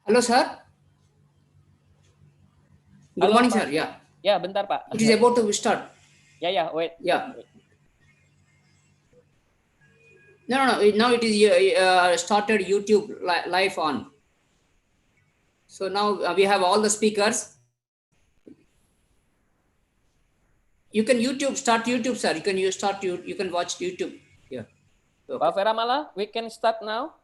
Halo, sir. Good Halo, morning, Pak. sir. Yeah. Ya, bentar, Pak. It is about to start. Ya, wait. Yeah. No. Now it is started YouTube live on. So now we have all the speakers. You can start YouTube, sir. You can watch YouTube. Yeah. Okay. Pak Veramala, we can start now.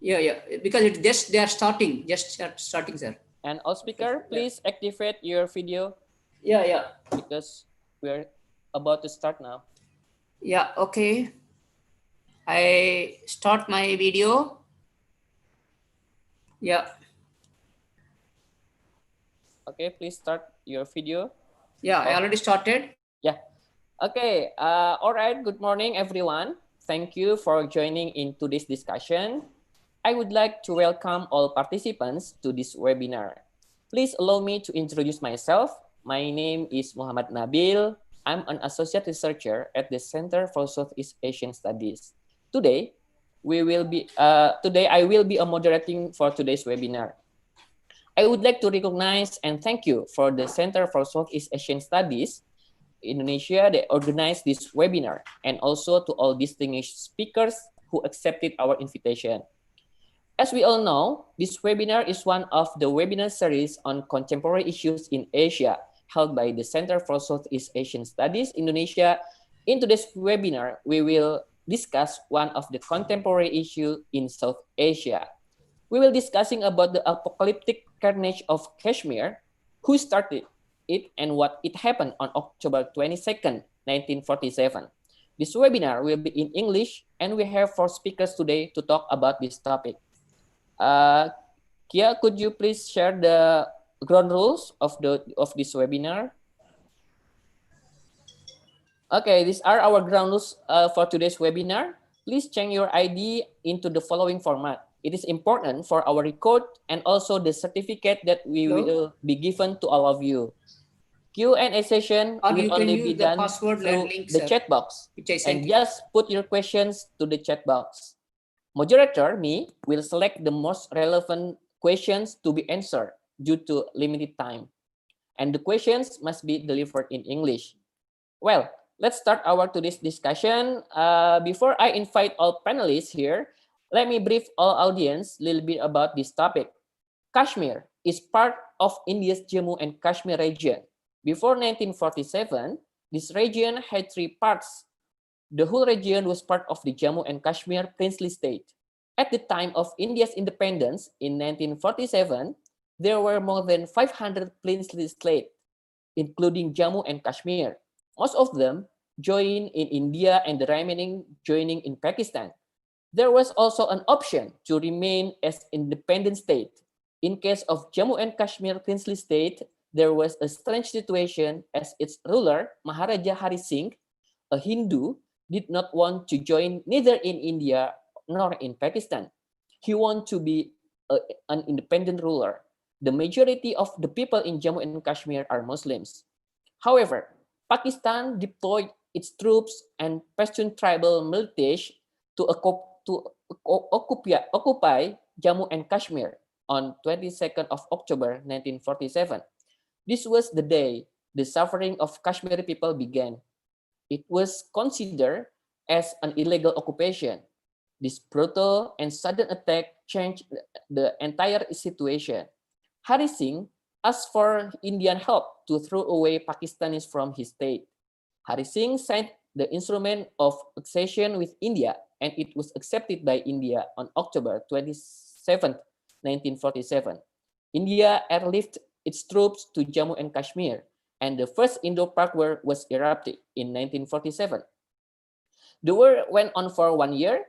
Yeah. Because they are starting. Just starting, sir. And all speaker, please activate your video. Yeah. Because we're about to start now. Yeah. Okay. I start my video. Yeah. Okay, please start your video. Yeah, I already started. Yeah. Okay. All right. Good morning, everyone. Thank you for joining in today's discussion. I would like to welcome all participants to this webinar. Please allow me to introduce myself. My name is Muhammad Nabil. I'm an associate researcher at the Center for Southeast Asian Studies. Today, I will be moderating for today's webinar. I would like to recognize and thank you for the Center for Southeast Asian Studies Indonesia. They organized this webinar, and also to all distinguished speakers who accepted our invitation. As we all know, this webinar is one of the webinar series on contemporary issues in Asia held by the Center for Southeast Asian Studies Indonesia. In today's webinar, we will discuss one of the contemporary issues in South Asia. We will discussing about the apocalyptic carnage of Kashmir, who started it and what it happened on October 22nd, 1947. This webinar will be in English, and we have 4 speakers today to talk about this topic. Kia, could you please share the ground rules of this webinar? Okay, these are our ground rules for today's webinar. Please change your ID into the following format. It is important for our record and also the certificate that we will be given to all of you. Q&A session will only be done through the chat box, and just put your questions to the chat box. Moderator, me, will select the most relevant questions to be answered due to limited time. And the questions must be delivered in English. Well, let's start our today's discussion. Before I invite all panelists here, let me brief all audience a little bit about this topic. Kashmir is part of India's Jammu and Kashmir region. Before 1947, this region had 3 parts. The whole region was part of the Jammu and Kashmir princely state. At the time of India's independence in 1947, there were more than 500 princely states, including Jammu and Kashmir. Most of them joined in India and the remaining joining in Pakistan. There was also an option to remain as independent state. In case of Jammu and Kashmir princely state, there was a strange situation as its ruler, Maharaja Hari Singh, a Hindu, did not want to join neither in India nor in Pakistan. He wanted to be an independent ruler. The majority of the people in Jammu and Kashmir are Muslims. However, Pakistan deployed its troops and Pashtun tribal militia to occupy Jammu and Kashmir on 22nd of October 1947. This was the day the suffering of Kashmiri people began. It was considered as an illegal occupation. This brutal and sudden attack changed the entire situation. Hari Singh asked for Indian help to throw away Pakistanis from his state. Hari Singh signed the instrument of accession with India, and it was accepted by India on October 27, 1947. India airlifted its troops to Jammu and Kashmir, and the first Indo-Pak War was erupted in 1947. The war went on for 1 year.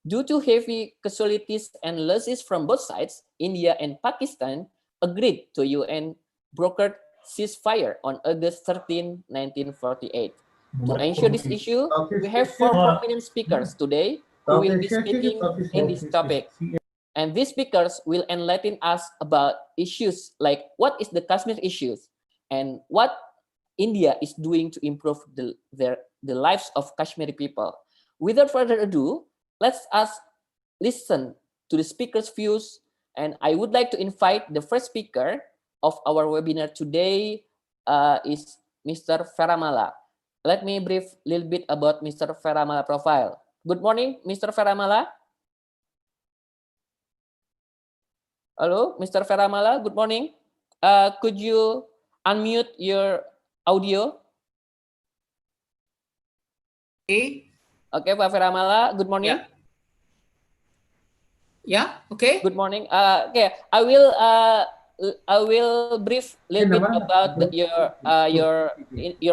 Due to heavy casualties and losses from both sides, India and Pakistan agreed to UN brokered ceasefire on August 13, 1948. To ensure this issue, we have 4 prominent speakers today who will be speaking in this topic. And these speakers will enlighten us about issues like what is the Kashmir issues and what India is doing to improve the lives of Kashmiri people. Without further ado, let's listen to the speakers' views And I would like to invite the first speaker of our webinar today is Mr. Feramala. Let me brief a little bit about Mr. Feramala profile. Good morning, Mr. Feramala. Hello, Mr. Feramala. Good morning. Could you unmute your audio? Okay. Okay, Pak Feramala. Good morning. Yeah. Yeah. Okay. Good morning. Okay, I will brief a little bit about your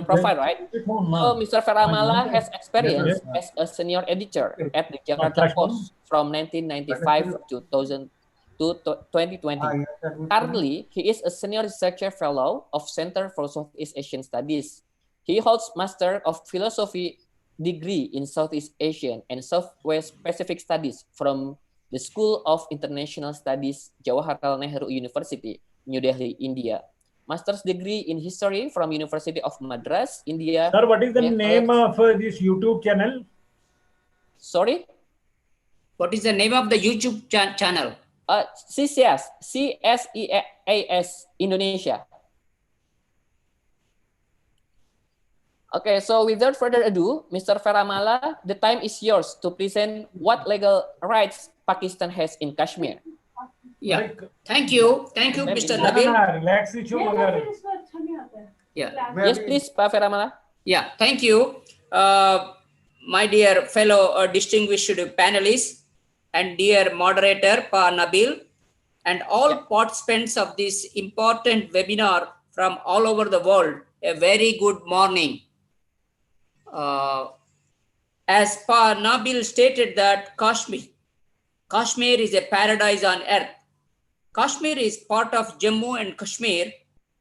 profile, right? So, Mr. Feramala has experience as a senior editor at the Jakarta Post from 1995 to 2020. Currently, he is a senior researcher fellow of Center for Southeast Asian Studies. He holds Master of Philosophy degree in Southeast Asian and Southwest Pacific Studies from the School of International Studies, Jawaharlal Nehru University, New Delhi, India. Master's degree in history from University of Madras, India. Sir, what is the name of this YouTube channel? Sorry? What is the name of the YouTube channel? CSEAS, CSEAS Indonesia. Okay, so without further ado, Mr. Feramala, the time is yours to present what legal rights Pakistan has in Kashmir. Yeah, thank you, Mr. Nabil. Relax. Yeah. Yes, please, Pak Feramala. Yeah, thank you, my dear fellow distinguished panelists and dear moderator Pa Nabil and all participants of this important webinar from all over the world. A very good morning. As Pa Nabil stated that Kashmir is a paradise on earth. Kashmir is part of Jammu and Kashmir,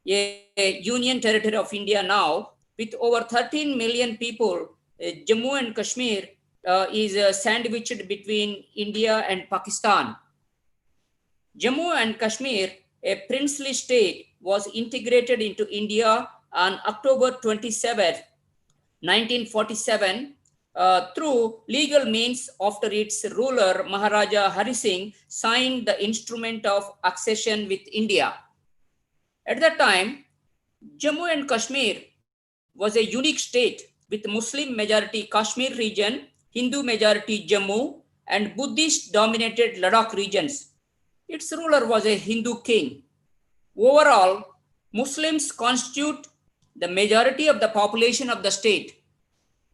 a union territory of India now, with over 13 million people. Jammu and Kashmir is sandwiched between India and Pakistan. Jammu and Kashmir, a princely state, was integrated into India on October 27, 1947, through legal means after its ruler Maharaja Hari Singh signed the instrument of accession with India. At that time, Jammu and Kashmir was a unique state with Muslim majority Kashmir region, Hindu majority Jammu, and Buddhist dominated Ladakh regions. Its ruler was a Hindu king. Overall, Muslims constitute the majority of the population of the state.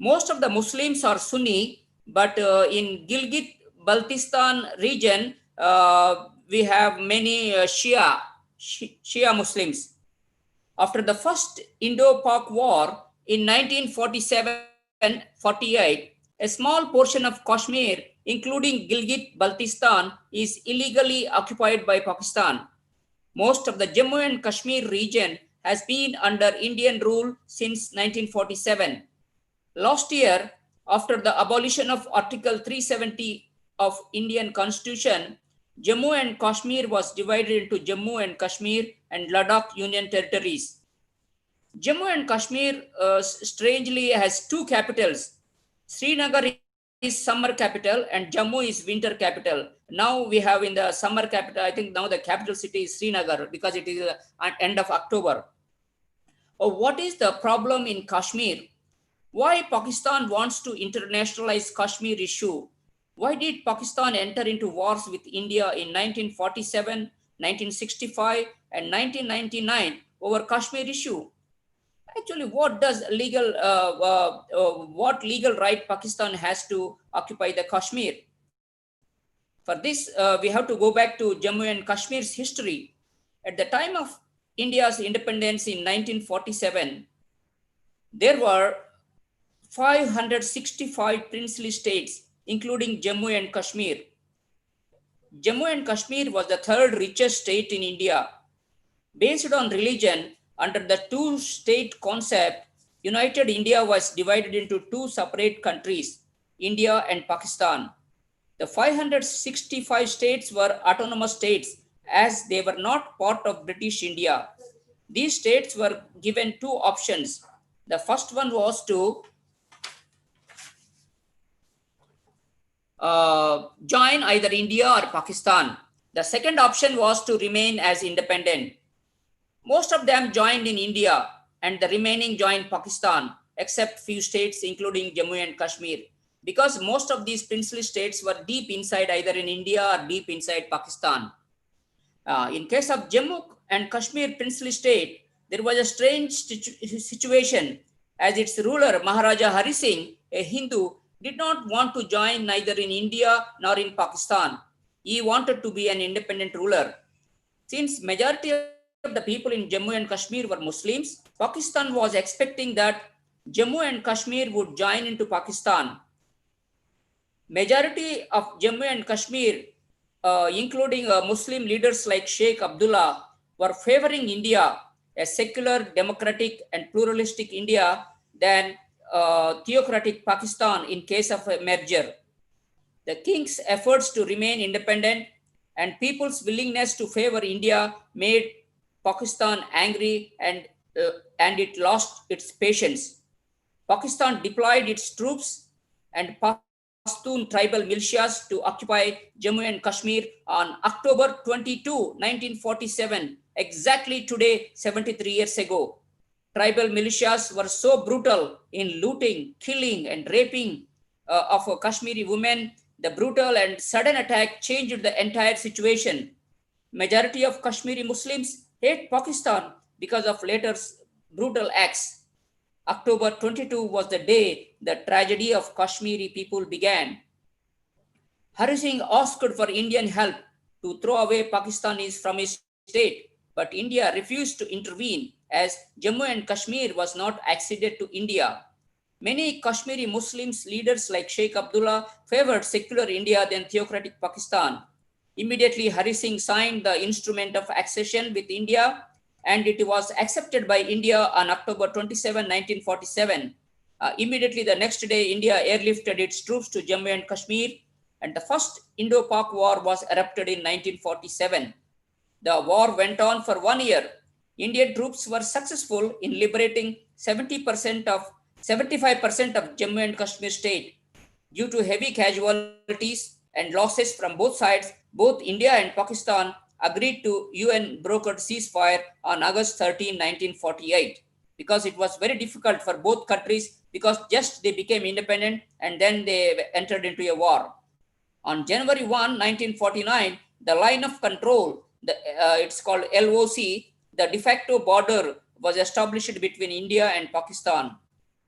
Most of the Muslims are Sunni, but in Gilgit-Baltistan region, we have many Shia Muslims. After the first Indo-Pak War in 1947-48, a small portion of Kashmir, including Gilgit-Baltistan, is illegally occupied by Pakistan. Most of the Jammu and Kashmir region has been under Indian rule since 1947. Last year, after the abolition of Article 370 of Indian Constitution, Jammu and Kashmir was divided into Jammu and Kashmir and Ladakh Union territories. Jammu and Kashmir strangely has two capitals. Srinagar is summer capital and Jammu is winter capital. Now we have in the summer capital, I think now the capital city is Srinagar because it is at end of October. What is the problem in Kashmir? Why Pakistan wants to internationalize Kashmir issue? Why did Pakistan enter into wars with India in 1947, 1965 and 1999 over Kashmir issue? Actually, what legal right Pakistan has to occupy the Kashmir? For this, we have to go back to Jammu and Kashmir's history. At the time of India's independence in 1947, there were 565 princely states, including Jammu and Kashmir. Jammu and Kashmir was the third richest state in India. Based on religion, under the two-state concept, United India was divided into two separate countries, India and Pakistan. The 565 states were autonomous states as they were not part of British India. These states were given two options. The first one was to join either India or Pakistan. The second option was to remain as independent. Most of them joined in India and the remaining joined Pakistan, except few states including Jammu and Kashmir, because most of these princely states were deep inside either in India or deep inside Pakistan. In case of Jammu and Kashmir princely state, there was a strange situation as its ruler Maharaja Hari Singh, a Hindu, did not want to join neither in India nor in Pakistan. He wanted to be an independent ruler. Since majority of the people in Jammu and Kashmir were Muslims, Pakistan was expecting that Jammu and Kashmir would join into Pakistan. Majority of Jammu and Kashmir, including Muslim leaders like Sheikh Abdullah, were favoring India, a secular, democratic and pluralistic India, than theocratic Pakistan in case of a merger. The king's efforts to remain independent and people's willingness to favor India made Pakistan angry, and it lost its patience. Pakistan deployed its troops and Pashtun tribal militias to occupy Jammu and Kashmir on October 22, 1947, exactly today, 73 years ago. Tribal militias were so brutal in looting, killing and raping of Kashmiri women. The brutal and sudden attack changed the entire situation. Majority of Kashmiri Muslims hate Pakistan because of later brutal acts. October 22 was the day the tragedy of Kashmiri people began. Hari Singh asked for Indian help to throw away Pakistanis from his state, but India refused to intervene as Jammu and Kashmir was not acceded to India. Many Kashmiri Muslims leaders like Sheikh Abdullah favored secular India than theocratic Pakistan. Immediately, Hari Singh signed the instrument of accession with India, and it was accepted by India on October 27, 1947. Immediately the next day, India airlifted its troops to Jammu and Kashmir, and the first Indo-Pak war was erupted in 1947. The war went on for 1 year. Indian troops were successful in liberating 75% of Jammu and Kashmir state. Due to heavy casualties and losses from both sides, both India and Pakistan agreed to UN brokered ceasefire on August 13, 1948, because it was very difficult for both countries because just they became independent and then they entered into a war. On January 1, 1949, the line of control, it's called LOC, the de facto border was established between India and Pakistan.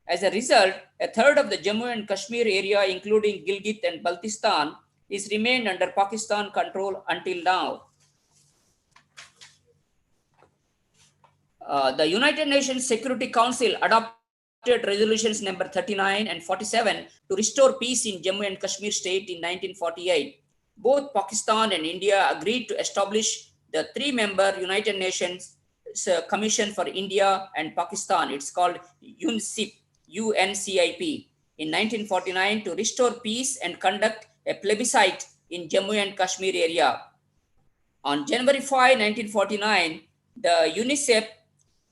As a result, a third of the Jammu and Kashmir area, including Gilgit and Baltistan, is remained under Pakistan control until now. The United Nations Security Council adopted resolutions number 39 and 47 to restore peace in Jammu and Kashmir state in 1948. Both Pakistan and India agreed to establish the three-member United Nations Commission for India and Pakistan. It's called UNCIP, UNCIP, in 1949 to restore peace and conduct a plebiscite in Jammu and Kashmir area. On January 5, 1949, the UNICEF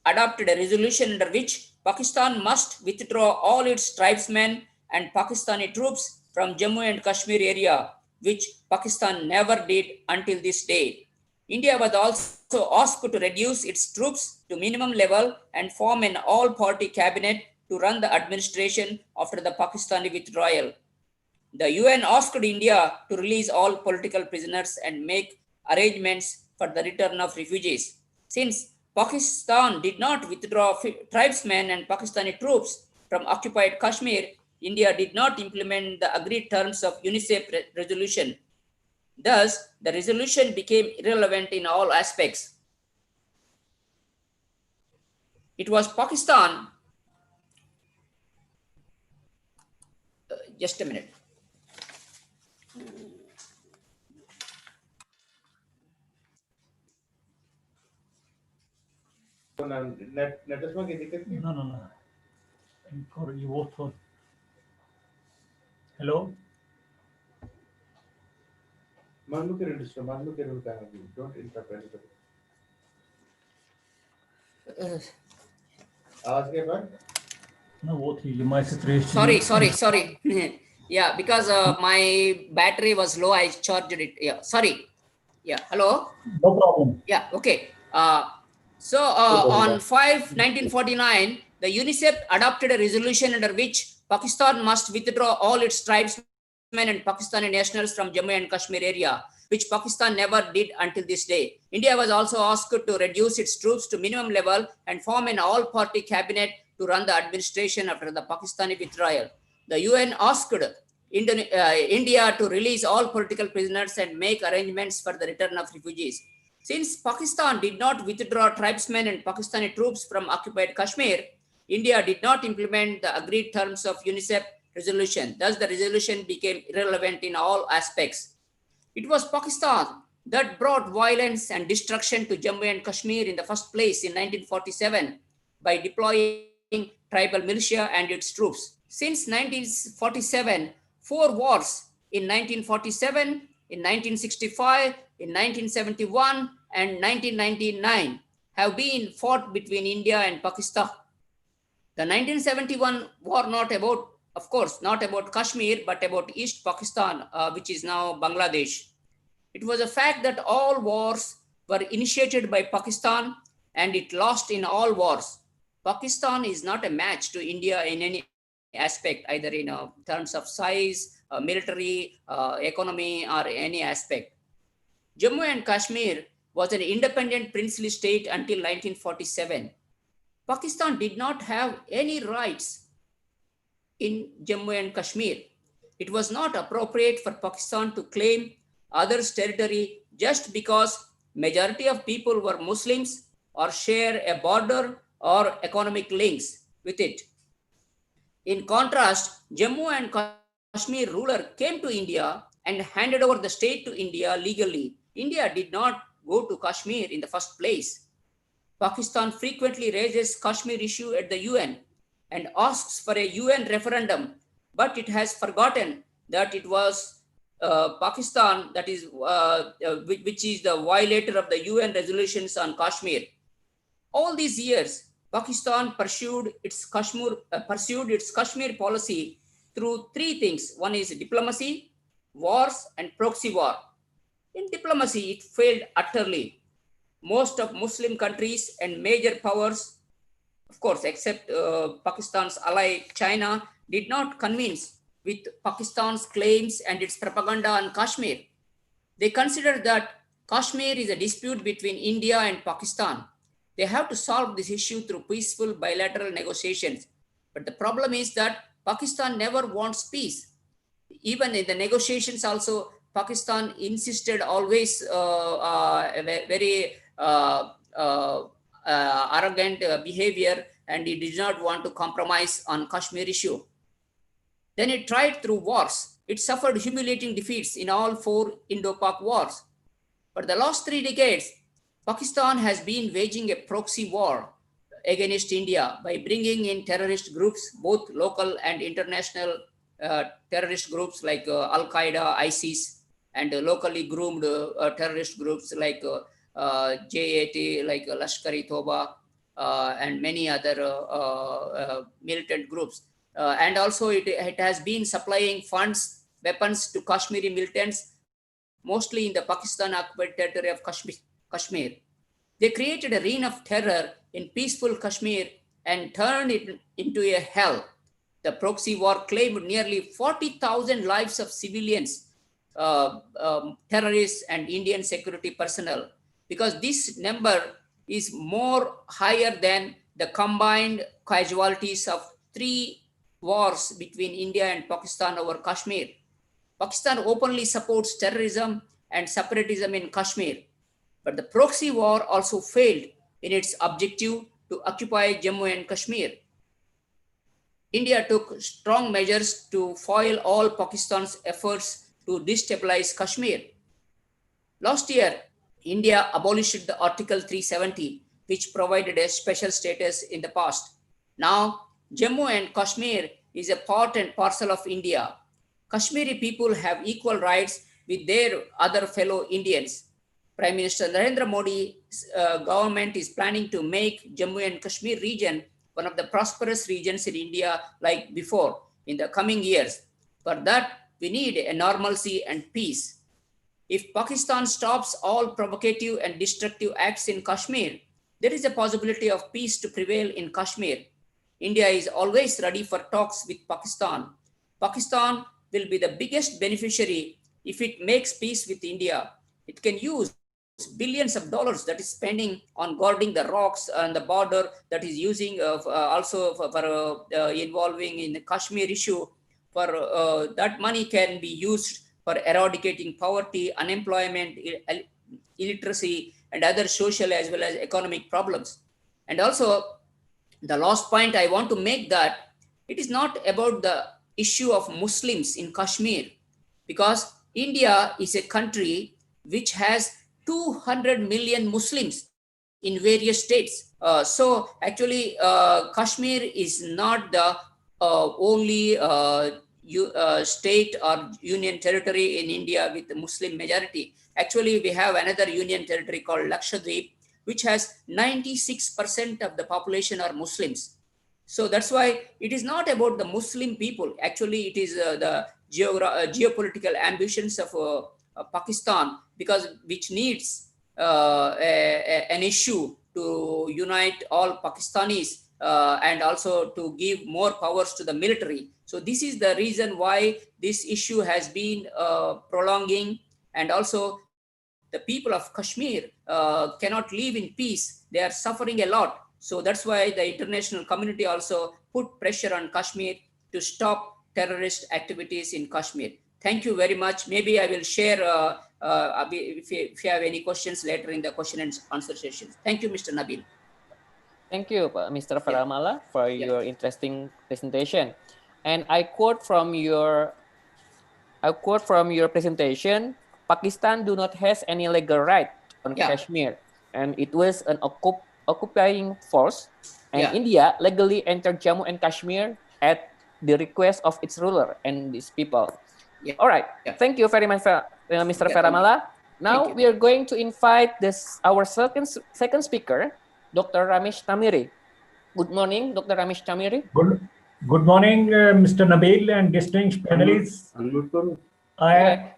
adopted a resolution under which Pakistan must withdraw all its tribesmen and Pakistani troops from Jammu and Kashmir area, which Pakistan never did until this day. India was also asked to reduce its troops to minimum level and form an all-party cabinet to run the administration after the Pakistani withdrawal. The UN asked India to release all political prisoners and make arrangements for the return of refugees. Since Pakistan did not withdraw tribesmen and Pakistani troops from occupied Kashmir, India did not implement the agreed terms of UNICEF resolution. Thus, the resolution became irrelevant in all aspects. It was Pakistan. Just a minute. Network की दिक्कत नहीं No. You both phone. Hello. Don't interrupt anybody. आवाज के बाद No, वो थी my situation. Sorry. Yeah, because my battery was low, I charged it. Yeah, sorry. Yeah, hello. No problem. Yeah, okay. So on 5/1949, the UNICEF adopted a resolution under which Pakistan must withdraw all its tribesmen and Pakistani nationals from Jammu and Kashmir area, which Pakistan never did until this day. India was also asked to reduce its troops to minimum level and form an all-party cabinet to run the administration after the Pakistani withdrawal. The UN asked India to release all political prisoners and make arrangements for the return of refugees. Since Pakistan did not withdraw tribesmen and Pakistani troops from occupied Kashmir, India did not implement the agreed terms of UNICEF resolution. Thus, the resolution became irrelevant in all aspects. It was Pakistan that brought violence and destruction to Jammu and Kashmir in the first place in 1947 by deploying tribal militia and its troops. Since 1947, 4 wars in 1947, in 1965, in 1971, and 1999 have been fought between India and Pakistan. The 1971 war not about, of course, not about Kashmir, but about East Pakistan, which is now Bangladesh. It was a fact that all wars were initiated by Pakistan and it lost in all wars. Pakistan is not a match to India in any aspect, either in terms of size, military, economy, or any aspect. Jammu and Kashmir was an independent princely state until 1947. Pakistan did not have any rights in Jammu and Kashmir. It was not appropriate for Pakistan to claim others' territory just because majority of people were Muslims or share a border or economic links with it. In contrast, Jammu and Kashmir ruler came to India and handed over the state to India legally. India did not go to Kashmir in the first place. Pakistan frequently raises Kashmir issue at the UN and asks for a UN referendum, but it has forgotten that it was Pakistan that is which is the violator of the UN resolutions on Kashmir. All these years, Pakistan pursued its Kashmir policy through 3 things. One is diplomacy, wars, and proxy war. In diplomacy, it failed utterly. Most of Muslim countries and major powers, of course, except Pakistan's ally China, did not convince with Pakistan's claims and its propaganda on Kashmir. They consider that Kashmir is a dispute between India and Pakistan. They have to solve this issue through peaceful bilateral negotiations. But the problem is that Pakistan never wants peace. Even in the negotiations also, Pakistan insisted always very arrogant behavior, and it did not want to compromise on Kashmir issue. Then it tried through wars. It suffered humiliating defeats in all 4 Indo-Pak wars. For the last 3 decades, Pakistan has been waging a proxy war against India by bringing in terrorist groups, both local and international terrorist groups like Al-Qaeda, ISIS, and locally groomed terrorist groups like JAT, like Lashkar-e-Toba, and many other militant groups. And also it has been supplying funds, weapons to Kashmiri militants, mostly in the Pakistan-occupied territory of Kashmir. They created a reign of terror in peaceful Kashmir and turned it into a hell. The proxy war claimed nearly 40,000 lives of civilians, terrorists, and Indian security personnel, because this number is more higher than the combined casualties of 3 wars between India and Pakistan over Kashmir. Pakistan openly supports terrorism and separatism in Kashmir, but the proxy war also failed in its objective to occupy Jammu and Kashmir. India took strong measures to foil all Pakistan's efforts to destabilize Kashmir. Last year, India abolished the Article 370, which provided a special status in the past. Now, Jammu and Kashmir is a part and parcel of India. Kashmiri people have equal rights with their other fellow Indians. Prime Minister Narendra Modi's government is planning to make Jammu and Kashmir region one of the prosperous regions in India like before in the coming years. For that, we need a normalcy and peace. If Pakistan stops all provocative and destructive acts in Kashmir, there is a possibility of peace to prevail in Kashmir. India is always ready for talks with Pakistan. Pakistan will be the biggest beneficiary if it makes peace with India. It can use billions of dollars that is spending on guarding the rocks and the border, that is using also for involving in the Kashmir issue. For that money can be used for eradicating poverty, unemployment, illiteracy, and other social as well as economic problems. And also, the last point I want to make that it is not about the issue of Muslims in Kashmir, because India is a country which has 200 million Muslims in various states. So actually, Kashmir is not the only state or union territory in India with a Muslim majority. Actually, we have another union territory called Lakshadweep, which has 96% of the population are Muslims. So that's why it is not about the Muslim people. Actually, it is the geopolitical ambitions of Pakistan, because which needs an issue to unite all Pakistanis and also to give more powers to the military. So this is the reason why this issue has been prolonging, and also the people of Kashmir cannot live in peace. They are suffering a lot. So that's why the international community also put pressure on Kashmir to stop terrorist activities in Kashmir. Thank you very much. Maybe I will share if you have any questions later in the question and answer sessions. Thank you, Mr. Nabil. Thank you, Mr. Faramala, for your interesting presentation. And I quote from your presentation: Pakistan do not has any legal right on Kashmir, and it was an occupying force. And India legally entered Jammu and Kashmir at the request of its ruler and its people. All right. Thank you very much, Mr. Faramala. Now we are going to invite our second speaker, Dr. Ramesh Tamiri. Good morning, Dr. Ramesh Tamiri. Good morning, Mr. Nabil and distinguished panelists. I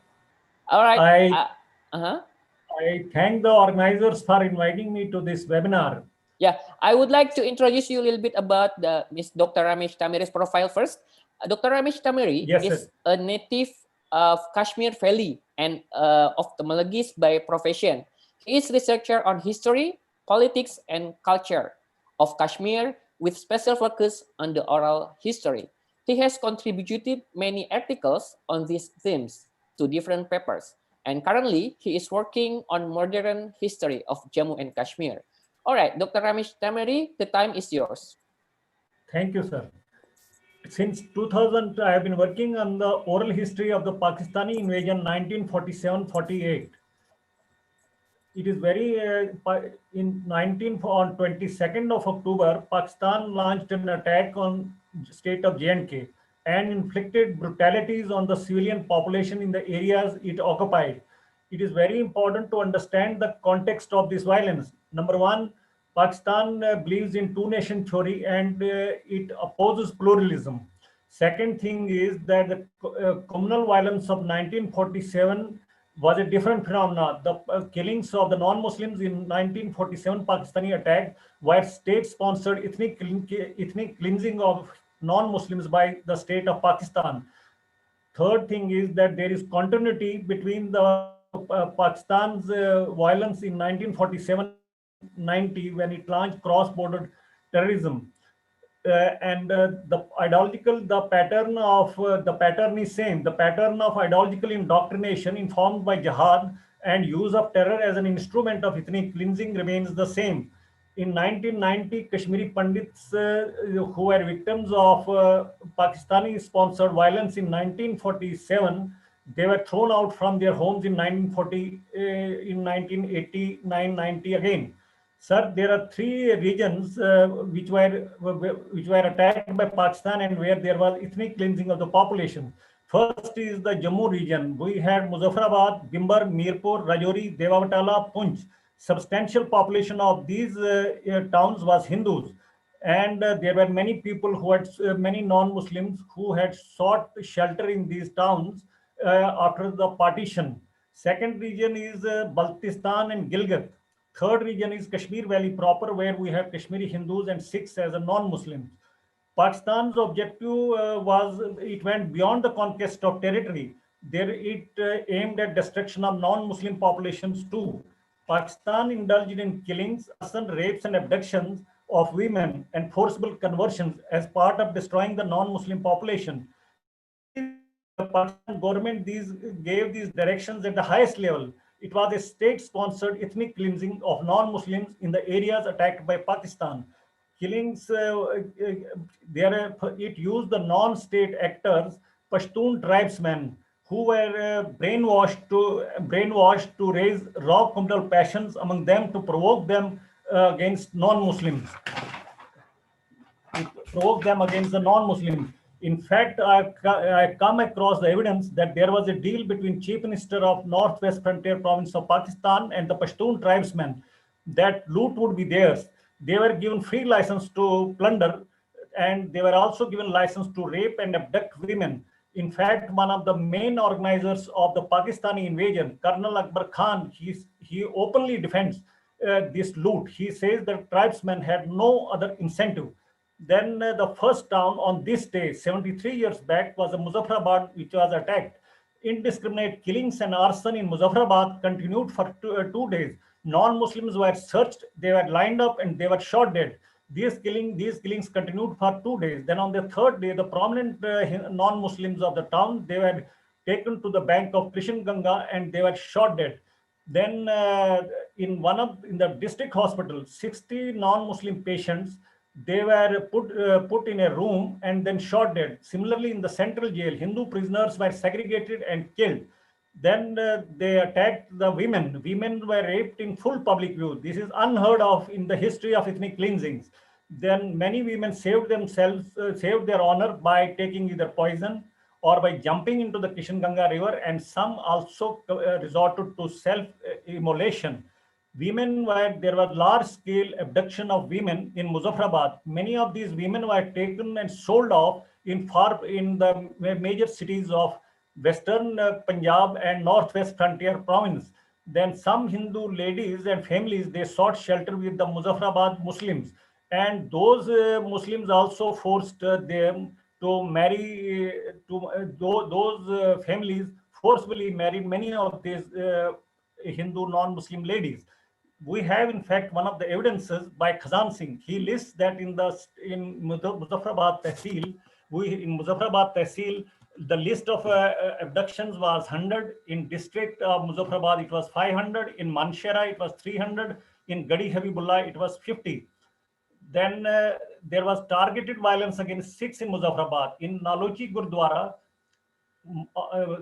thank the organizers for inviting me to this webinar. Yeah, I would like to introduce you a little bit about Dr. Ramesh Tamiri's profile first. Dr. Ramesh Tamiri is a native of Kashmir Valley and ophthalmologist by profession. He is researcher on history, politics, and culture of Kashmir with special focus on the oral history. He has contributed many articles on these themes to different papers, and currently he is working on modern history of Jammu and Kashmir. All right, Dr. Ramesh Tamiri, the time is yours. Thank you, sir. Since 2000, I have been working on the oral history of the Pakistani invasion 1947-48. It is very, on 22nd of October, Pakistan launched an attack on the state of J&K and inflicted brutalities on the civilian population in the areas it occupied. It is very important to understand the context of this violence. Number one, Pakistan believes in two-nation theory and it opposes pluralism. Second thing is that the communal violence of 1947 was a different phenomena. The killings of the non-Muslims in 1947 Pakistani attack were state-sponsored ethnic cleansing of non-Muslims by the state of Pakistan. Third thing is that there is continuity between the Pakistan's violence in 1947-90 when it launched cross-border terrorism. The pattern is same. The pattern of ideological indoctrination informed by jihad and use of terror as an instrument of ethnic cleansing remains the same. In 1990, Kashmiri Pandits who were victims of Pakistani-sponsored violence in 1947, they were thrown out from their homes in 1989-90 again. Sir, there are three regions which were attacked by Pakistan and where there was ethnic cleansing of the population. First is the Jammu region. We had Muzaffarabad, Bimbar, Mirpur, Rajouri, Devabatala, Punch. Substantial population of these towns was Hindus, and there were many people who had many non-Muslims who had sought shelter in these towns after the partition. Second region is Baltistan and Gilgit. Third region is Kashmir Valley proper, where we have Kashmiri Hindus and Sikhs as a non-Muslims. Pakistan's objective it went beyond the conquest of territory. There it aimed at destruction of non-Muslim populations too. Pakistan indulged in killings, arson, rapes, and abductions of women and forcible conversions as part of destroying the non-Muslim population. The Pakistan government gave these directions at the highest level. It was a state-sponsored ethnic cleansing of non-Muslims in the areas attacked by Pakistan. Killings, it used the non-state actors, Pashtun tribesmen, who were brainwashed to raise raw communal passions among them to provoke them against non-Muslims. Provoke them against the non-Muslims. In fact, I come across the evidence that there was a deal between Chief Minister of Northwest Frontier Province of Pakistan and the Pashtun tribesmen that loot would be theirs. They were given free license to plunder, and they were also given license to rape and abduct women. In fact, one of the main organizers of the Pakistani invasion, Colonel Akbar Khan, he openly defends this loot. He says that tribesmen had no other incentive. Then the first town on this day, 73 years back, was Muzaffarabad, which was attacked. Indiscriminate killings and arson in Muzaffarabad continued for 2 days. Non-Muslims were searched, they were lined up, and they were shot dead. These killings continued for 2 days. Then on the third day, the prominent non-Muslims of the town, they were taken to the bank of Krishan Ganga and they were shot dead. Then in the district hospital, 60 non-Muslim patients, they were put in a room and then shot dead. Similarly, in the central jail, Hindu prisoners were segregated and killed. Then they attacked the women. Women were raped in full public view. This is unheard of in the history of ethnic cleansings. Then many women saved their honor by taking either poison or by jumping into the Kishanganga River, and some also resorted to self-immolation. There was large-scale abduction of women in Muzaffarabad. Many of these women were taken and sold off in the major cities of Western Punjab and Northwest Frontier Province. Then some Hindu ladies and families, they sought shelter with the Muzaffarabad Muslims. And those Muslims also forced them to marry, those families forcibly married many of these Hindu non-Muslim ladies. We have, in fact, one of the evidences by Khazan Singh. He lists that in Muzaffarabad Tehsil, the list of abductions was 100. In district of Muzaffarabad, it was 500. In Manshera, it was 300. In Gadi Habibullah, it was 50. Then there was targeted violence against Sikhs in Muzaffarabad. In Nalochi Gurdwara,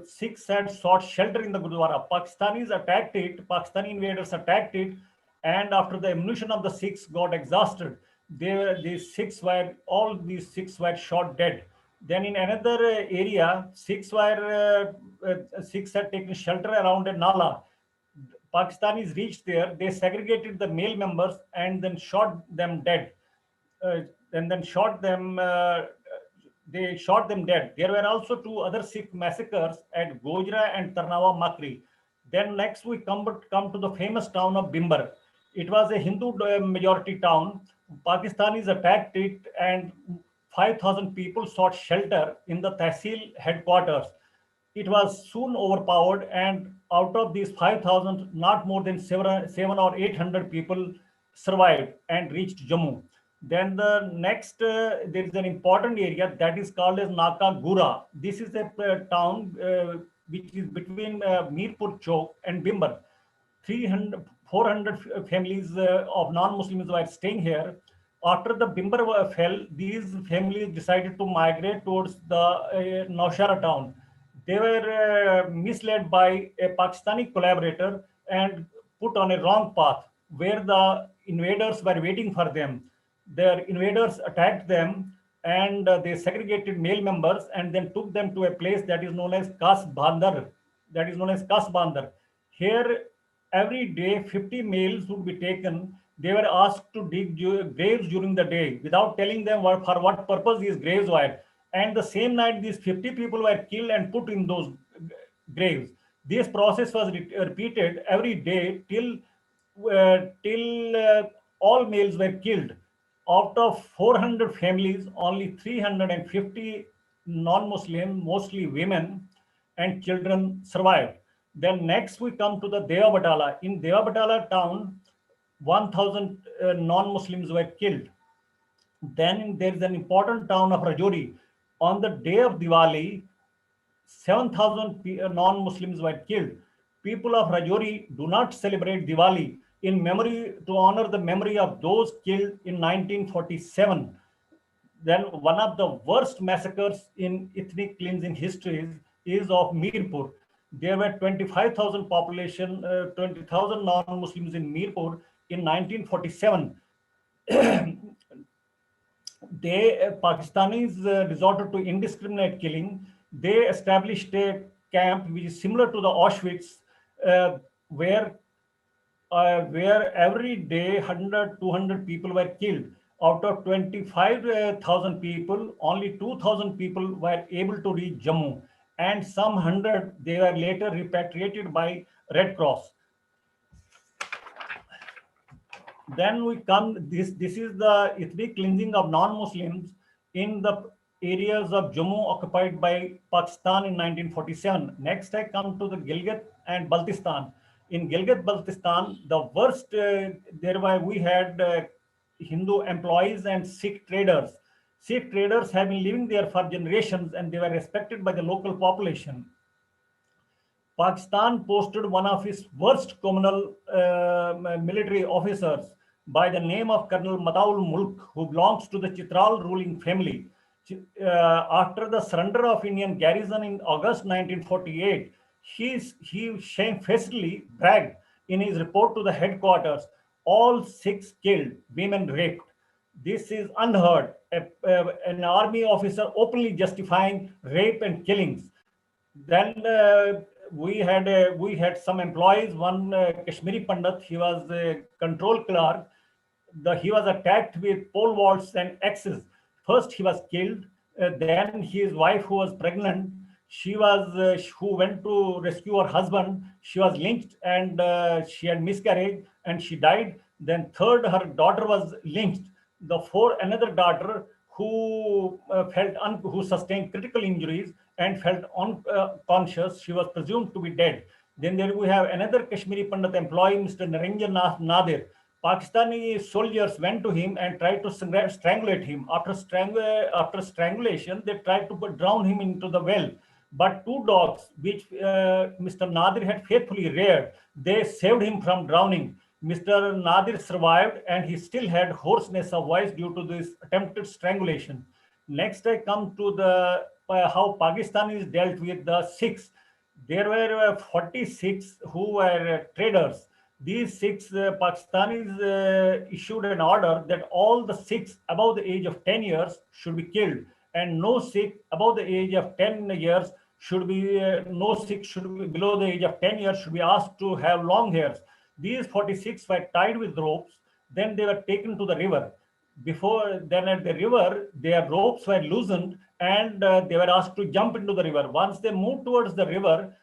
Sikhs had sought shelter in the Gurdwara. Pakistani invaders attacked it, and after the ammunition of the Sikhs got exhausted, all these Sikhs were shot dead. Then in another area, Sikhs had taken shelter around a Nala. Pakistanis reached there, they segregated the male members and then shot them dead. They shot them dead. There were also 2 other Sikh massacres at Gojra and Tarnawa Makri. Then next we come to the famous town of Bimbar. It was a Hindu majority town. Pakistanis attacked it and 5,000 people sought shelter in the Tehsil headquarters. It was soon overpowered, and out of these 5,000, not more than 700 or 800 people survived and reached Jammu. Then the next, there is an important area that is called as Naka Gura. This is a town which is between Mirpur Chowk and Bimbar. 400 families of non-Muslims were staying here. After the Bimbar fell, these families decided to migrate towards the Naushara town. They were misled by a Pakistani collaborator and put on a wrong path where the invaders were waiting for them. Their invaders attacked them and they segregated male members and then took them to a place that is known as Kas Bandar. Here, every day, 50 males would be taken. They were asked to dig graves during the day without telling them for what purpose these graves were. And the same night, these 50 people were killed and put in those graves. This process was repeated every day till all males were killed. Out of 400 families, only 350 non-Muslim, mostly women and children, survived. Then next we come to the Deobatala. In Deobatala town, 1,000 non-Muslims were killed. Then there is an important town of Rajouri. On the day of Diwali, 7,000 non-Muslims were killed. People of Rajouri do not celebrate Diwali in memory to honor the memory of those killed in 1947. Then one of the worst massacres in ethnic cleansing histories is of Mirpur. There were 25,000 population, 20,000 non-Muslims in Mirpur in 1947. Pakistanis resorted to indiscriminate killing. They established a camp which is similar to the Auschwitz, where every day 100, 200 people were killed. Out of 25,000 people, only 2,000 people were able to reach Jammu, and some 100 they were later repatriated by Red Cross. Then we come, this is the ethnic cleansing of non-Muslims in the areas of Jammu occupied by Pakistan in 1947. Next I come to the Gilgit and Baltistan. In Gilgit-Baltistan, the worst, thereby we had Hindu employees and Sikh traders. Sikh traders have been living there for generations and they were respected by the local population. Pakistan posted one of its worst communal military officers by the name of Colonel Mataul Mulk, who belongs to the Chitral ruling family. After the surrender of Indian garrison in August 1948, he shamefacedly bragged in his report to the headquarters, all Sikhs killed, women raped. This is unheard. An army officer openly justifying rape and killings. Then we had some employees. One Kashmiri Pandit, he was a control clerk. He was attacked with pole vaults and axes. First he was killed. Then his wife, who was pregnant, who went to rescue her husband, she was lynched and she had miscarriage and she died. Then third, her daughter was lynched. Another daughter who sustained critical injuries and felt unconscious, she was presumed to be dead. Then there we have another Kashmiri Pandit employee, Mr. Narendranath Nadir. Pakistani soldiers went to him and tried to strangulate him. After strangulation, they tried to drown him into the well. But two dogs, which Mr. Nadir had faithfully reared, they saved him from drowning. Mr. Nadir survived and he still had hoarseness of voice due to this attempted strangulation. Next, I come to the how Pakistanis dealt with the Sikhs. There were 46 who were traders. These Sikhs, Pakistanis issued an order that all the Sikhs above the age of 10 years should be killed, and no Sikh above the age of 10 years should be, no Sikh should be below the age of 10 years should be asked to have long hairs. These 46 were tied with ropes, then they were taken to the river. Then at the river, their ropes were loosened and they were asked to jump into the river. Once they moved towards the river,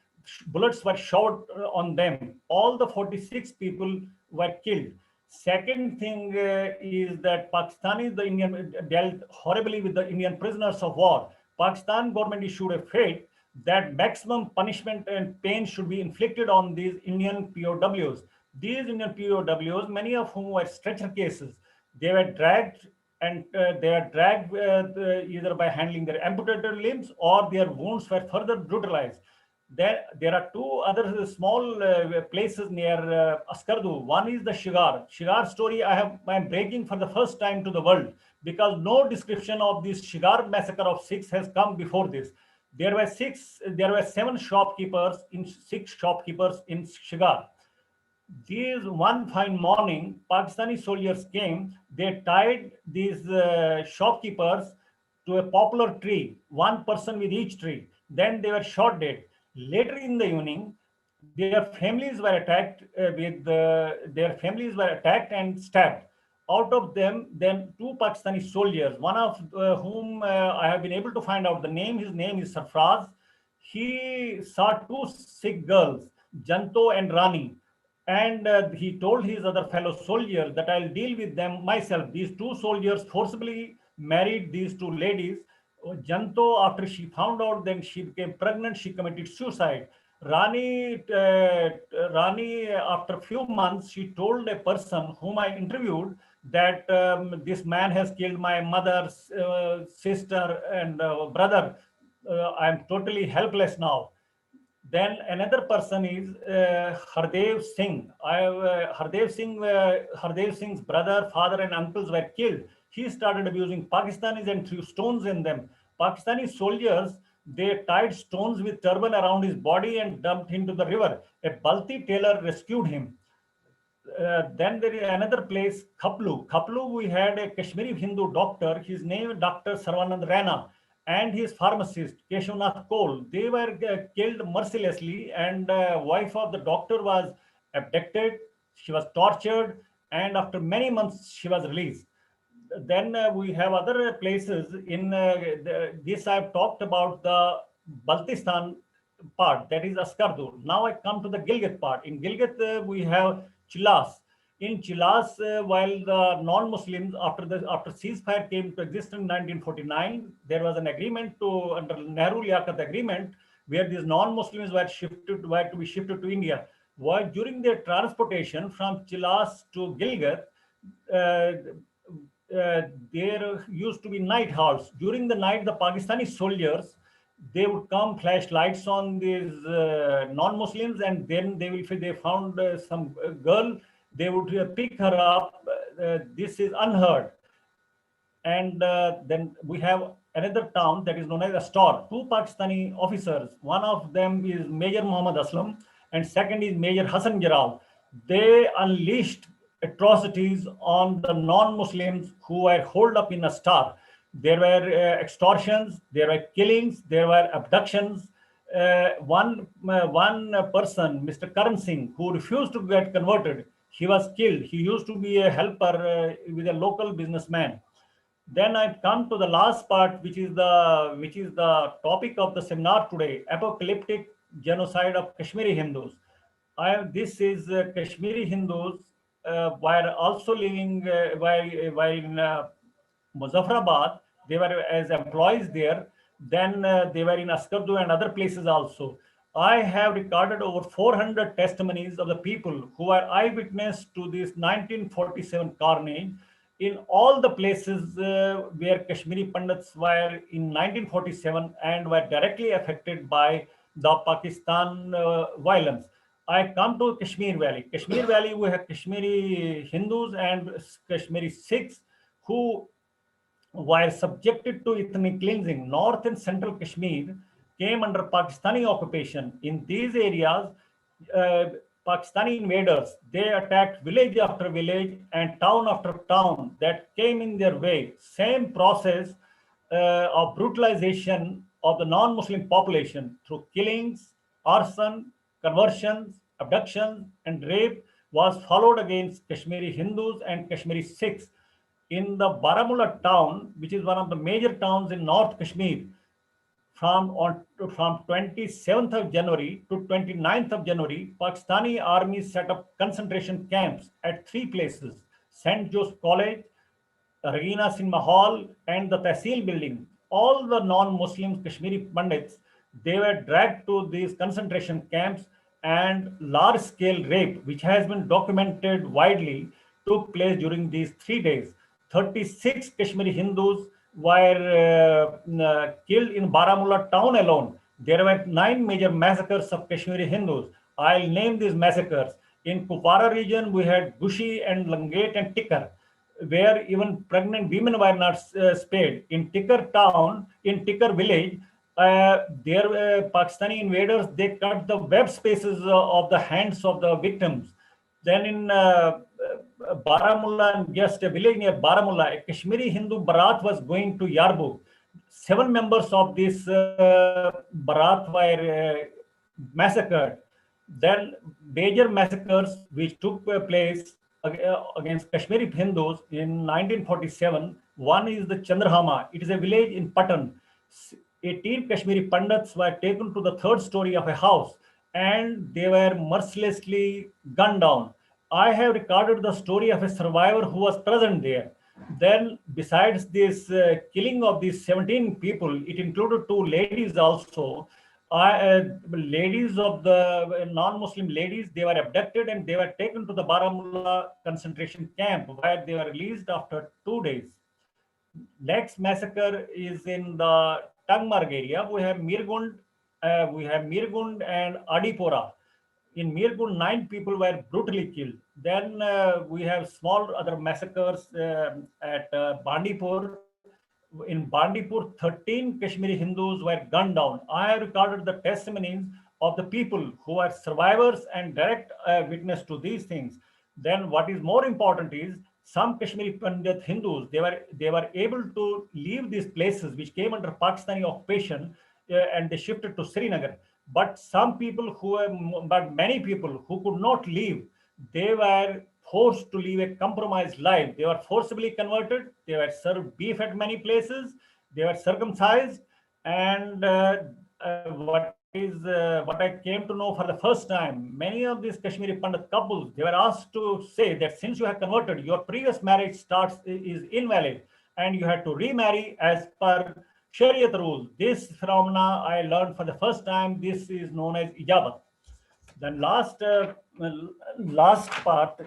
bullets were shot on them. All the 46 people were killed. Second thing is that the Indian dealt horribly with the Indian prisoners of war. Pakistan government issued a fate that maximum punishment and pain should be inflicted on these Indian POWs. These Indian POWs, many of whom were stretcher cases, they were dragged either by handling their amputated limbs or their wounds were further brutalized. There are two other small places near Askardu. One is the Shigar. Shigar story I am breaking for the first time to the world because no description of this Shigar massacre of Sikhs has come before this. There were 7 shopkeepers in Shigar. One fine morning, Pakistani soldiers came. They tied these shopkeepers to a poplar tree, one person with each tree. Then they were shot dead. Later in the evening, their families were attacked and stabbed. Out of them, then 2 Pakistani soldiers, one of whom I have been able to find out the name. His name is Sarfraz. he saw two sick girls, Janto and Rani, and he told his other fellow soldiers that I'll deal with them myself. These two soldiers forcibly married these two ladies. Janto, after she found out, then she became pregnant, she committed suicide. Rani, after a few months, she told a person whom I interviewed that this man has killed my mother, sister, and brother. I'm totally helpless now. Then another person is Hardev Singh. Hardev Singh's brother, father, and uncles were killed. He started abusing Pakistanis and threw stones in them. Pakistani soldiers, they tied stones with turban around his body and dumped him to the river. A Balti tailor rescued him. Then there is another place, Khaplu. Khaplu, we had a Kashmiri Hindu doctor. His name is Dr. Sarvanand Rana, and his pharmacist, Keshwanath Kaul. They were killed mercilessly, and wife of the doctor was abducted. She was tortured, and after many months, she was released. Then we have other places in this. I've talked about the Baltistan part, that is Askardur. Now I come to the Gilgit part. In Gilgit, we have Chilas. In Chilas, while the non-Muslims, after ceasefire came to exist in 1949, there was an agreement under Nehru-Liaquat agreement where these non-Muslims were to be shifted to India. While during their transportation from Chilas to Gilgit, there used to be night halts. During the night, the Pakistani soldiers, they would come, flash lights on these non-Muslims, and then if they found some girl, they would pick her up. This is unheard. And then we have another town that is known as Astor. Two Pakistani officers, one of them is Major Muhammad Aslam, and second is Major Hassan Giral. They unleashed atrocities on the non-Muslims who were holed up in Astor. There were extortions, there were killings, there were abductions. One person, Mr. Karan Singh, who refused to get converted, he was killed. He used to be a helper with a local businessman. Then I come to the last part, which is the topic of the seminar today: apocalyptic genocide of Kashmiri Hindus. This is Kashmiri Hindus were also living while in Muzaffarabad. They were as employees there. Then they were in Askardu and other places also. I have recorded over 400 testimonies of the people who were eyewitness to this 1947 carnage in all the places where Kashmiri Pandits were in 1947 and were directly affected by the Pakistan violence. I come to Kashmir Valley. Kashmir Valley, we have Kashmiri Hindus and Kashmiri Sikhs who were subjected to ethnic cleansing. North and central Kashmir came under Pakistani occupation. In these areas, Pakistani invaders, they attacked village after village and town after town that came in their way. Same process of brutalization of the non-Muslim population through killings, arson, conversions, abductions, and rape was followed against Kashmiri Hindus and Kashmiri Sikhs. In the Baramulla town, which is one of the major towns in North Kashmir, from 27th of January to 29th of January, Pakistani army set up concentration camps at three places: St. Joseph College, Regina Cinema Hall, and the Tehsil building. All the non-Muslim Kashmiri Pandits, they were dragged to these concentration camps, and large-scale rape, which has been documented widely, took place during these 3 days. 36 Kashmiri Hindus were killed in Baramulla town alone. There were 9 major massacres of Kashmiri Hindus. I'll name these massacres. In Kupwara region, we had Gushi and Langate and Tikar, where even pregnant women were not spared. In Tikar town, in Tikar village, Pakistani invaders, they cut the web spaces of the hands of the victims. Then in Baramulla, just a village near Baramulla, a Kashmiri Hindu Bharat was going to Yarbuk. 7 members of this Bharat were massacred. Then major massacres which took place against Kashmiri Hindus in 1947. One is the Chandrahama. It is a village in Patan. 18 Kashmiri Pandits were taken to the third story of a house and they were mercilessly gunned down. I have recorded the story of a survivor who was present there. Then, besides this killing of these 17 people, it included two ladies also. Ladies of the non-Muslim ladies, they were abducted and they were taken to the Baramulla concentration camp where they were released after 2 days. Next massacre is in the Tangmarg area. We have Mirgund and Adipora. In Mirgund, 9 people were brutally killed. Then we have small other massacres at Bandipur. In Bandipur, 13 Kashmiri Hindus were gunned down. I have recorded the testimonies of the people who are survivors and direct witness to these things. Then what is more important is some Kashmiri Pandit Hindus, they were able to leave these places which came under Pakistani occupation and they shifted to Srinagar. But many people who could not leave, they were forced to live a compromised life. They were forcibly converted. They were served beef at many places. They were circumcised. And what I came to know for the first time, many of these Kashmiri Pandit couples, they were asked to say that since you have converted, your previous marriage is invalid and you have to remarry as per Shariat rules. This phenomena I learned for the first time. This is known as ijabat. Then last part.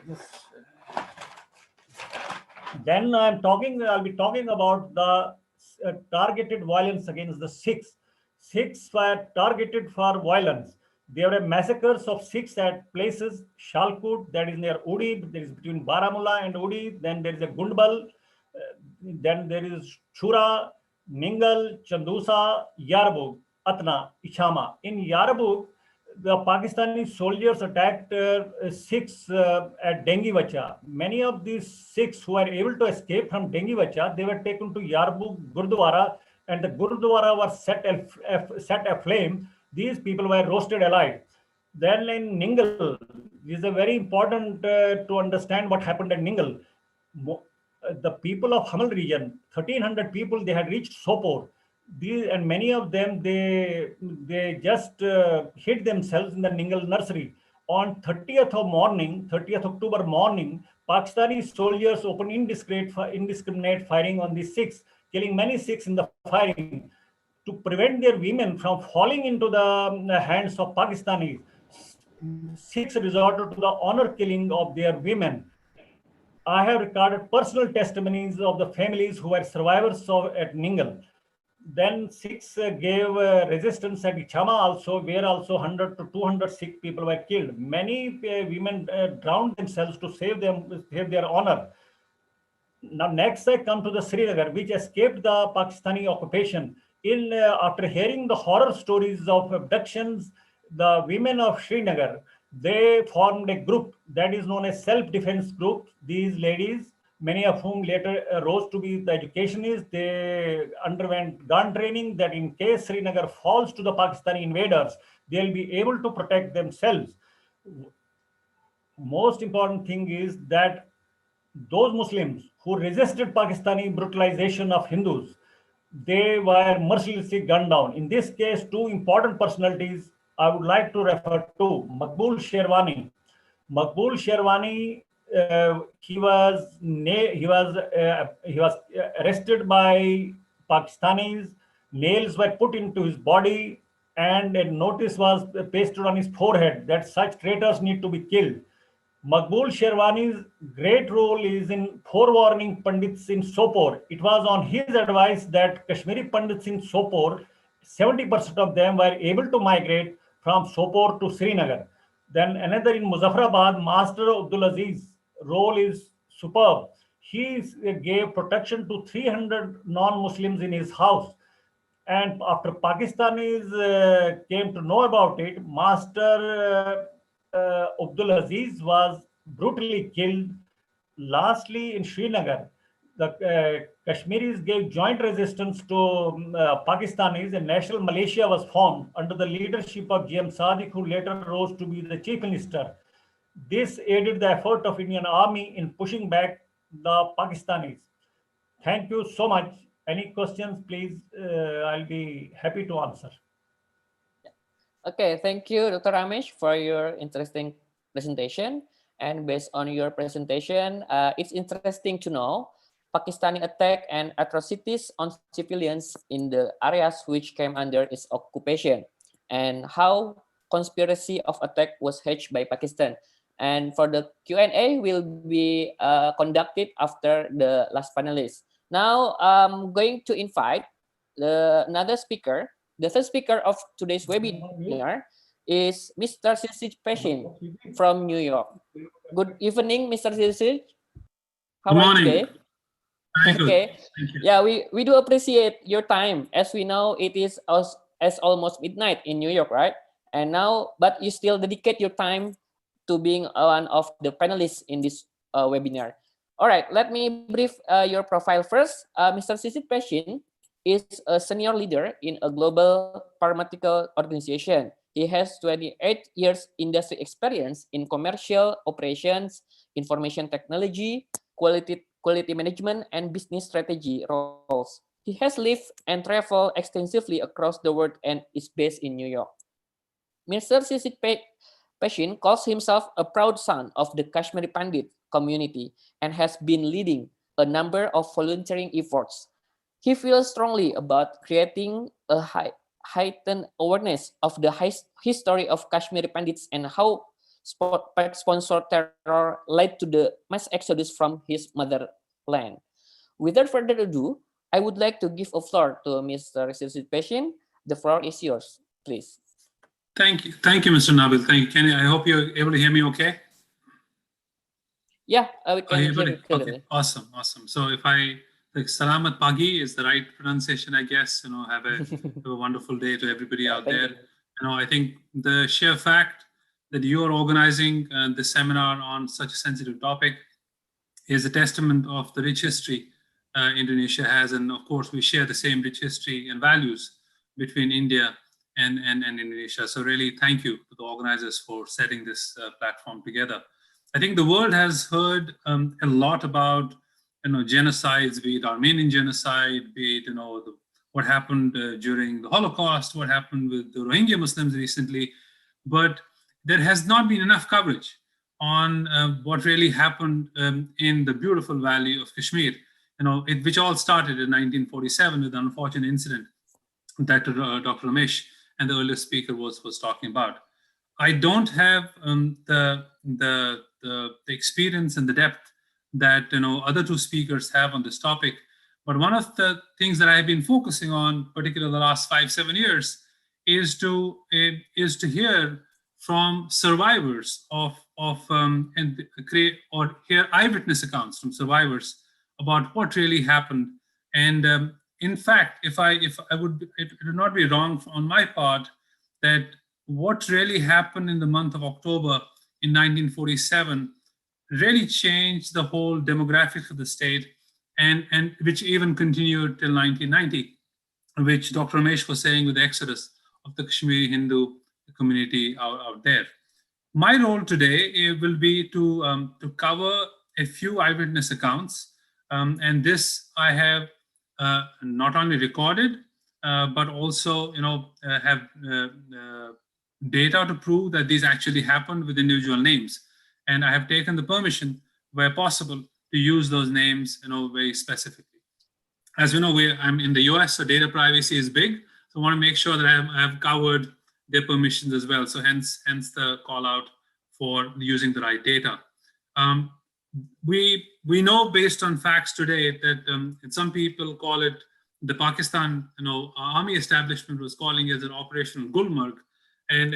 Then I'll be talking about the targeted violence against the Sikhs. Sikhs were targeted for violence. There were massacres of Sikhs at places, Shalkut, that is near Udi, that is between Baramulla and Udi. Then there is a Gundbal. Then there is Chura, Ningal, Chandusa, Yarbug, Atna, Ichama. In Yarbug, the Pakistani soldiers attacked Sikhs at Dengivacha. Many of these Sikhs who were able to escape from Dengivacha, they were taken to Yarbug Gurdwara, and the Gurdwara was set aflame. These people were roasted alive. Then in Ningal, this is a very important to understand what happened at Ningal. The people of Hamal region, 1,300 people, they had reached Sopor. And many of them, they just hid themselves in the Ningal nursery. On 30th October morning, Pakistani soldiers opened indiscriminate firing on the Sikhs, killing many Sikhs in the firing. To prevent their women from falling into the hands of Pakistanis, Sikhs resorted to the honor killing of their women. I have recorded personal testimonies of the families who were survivors at Ningal. Then Sikhs gave resistance at Ichama also, where also 100 to 200 Sikh people were killed. Many women drowned themselves to save their honor. Now next I come to the Srinagar, which escaped the Pakistani occupation. After hearing the horror stories of abductions, the women of Srinagar, they formed a group that is known as self-defense group. These ladies, many of whom later rose to be the educationists, they underwent gun training that in case Srinagar falls to the Pakistani invaders, they'll be able to protect themselves. Most important thing is that those Muslims who resisted Pakistani brutalization of Hindus, they were mercilessly gunned down. In this case, two important personalities I would like to refer to. Maqbool Sherwani. Maqbool Sherwani, he was arrested by Pakistanis. Nails were put into his body, and a notice was pasted on his forehead that such traitors need to be killed. Maqbool Sherwani's great role is in forewarning Pandits in Sopor. It was on his advice that Kashmiri Pandits in Sopor, 70% of them were able to migrate from Sopor to Srinagar. Then another in Muzaffarabad, Master Abdulaziz's role is superb. He gave protection to 300 non-Muslims in his house. And after Pakistanis came to know about it, Master Abdulaziz was brutally killed. Lastly, in Srinagar, the Kashmiris gave joint resistance to Pakistanis, and national militia was formed under the leadership of G.M. Sadiq, who later rose to be the chief minister. This aided the effort of Indian Army in pushing back the Pakistanis. Thank you so much. Any questions, please? I'll be happy to answer. Okay, thank you, Dr. Ramesh, for your interesting presentation. And based on your presentation, it's interesting to know Pakistani attack and atrocities on civilians in the areas which came under its occupation, and how conspiracy of attack was hatched by Pakistan. And for the Q&A will be conducted after the last panelist. Now I'm going to invite another speaker. The first speaker of today's webinar is Mr. Silsich Peshin from New York. Good evening, Mr. Silsich. How Good are you morning. today? Very good. Okay. Thank you. Yeah, we do appreciate your time. As we know, it is as almost midnight in New York, right? And now, but you still dedicate your time to being one of the panelists in this webinar. All right, let me brief your profile first. Mr. Silsich Peshin is a senior leader in a global pharmaceutical organization. He has 28 years industry experience in commercial operations, information technology, quality management, and business strategy roles. He has lived and traveled extensively across the world and is based in New York. Mr. Silsich Peshin calls himself a proud son of the Kashmiri Pandit community and has been leading a number of volunteering efforts. He feels strongly about creating a heightened awareness of the history of Kashmiri Pandits and how sponsored terror led to the mass exodus from his motherland. Without further ado, I would like to give a floor to Mr. Silsich Peshin. The floor is yours, please. Thank you, Mr. Nabil. Thank you. I hope you're able to hear me okay? Yeah, we can hear you clearly. Okay, awesome. So if like Salamat Pagi is the right pronunciation, I guess, have a wonderful day to everybody out there. I think the sheer fact that you're organizing this seminar on such a sensitive topic is a testament of the rich history Indonesia has. And of course, we share the same rich history and values between India and Indonesia. So really, thank you to the organizers for setting this platform together. I think the world has heard a lot about genocides, be it Armenian genocide, be it what happened during the Holocaust, what happened with the Rohingya Muslims recently, but there has not been enough coverage on what really happened in the beautiful valley of Kashmir. Which all started in 1947 with an unfortunate incident that Dr. Ramesh and the earlier speaker was talking about. I don't have the experience and the depth that other two speakers have on this topic, but one of the things that I've been focusing on, particularly the last 5-7 years, is to hear from survivors and create or hear eyewitness accounts from survivors about what really happened. And in fact, it would not be wrong on my part that what really happened in the month of October in 1947 really changed the whole demographics of the state, and which even continued till 1990, which Dr. Ramesh was saying with the exodus of the Kashmiri Hindu community out there. My role today will be to cover a few eyewitness accounts, and this I have not only recorded, but also have data to prove that these actually happened with individual names. And I have taken the permission, where possible, to use those names very specifically. As you know, I'm in the US, so data privacy is big. So I want to make sure that I have covered their permissions as well. So hence the call out for using the right data. We know based on facts today that some people call it, the Pakistan army establishment was calling it an Operational Gulmarg, and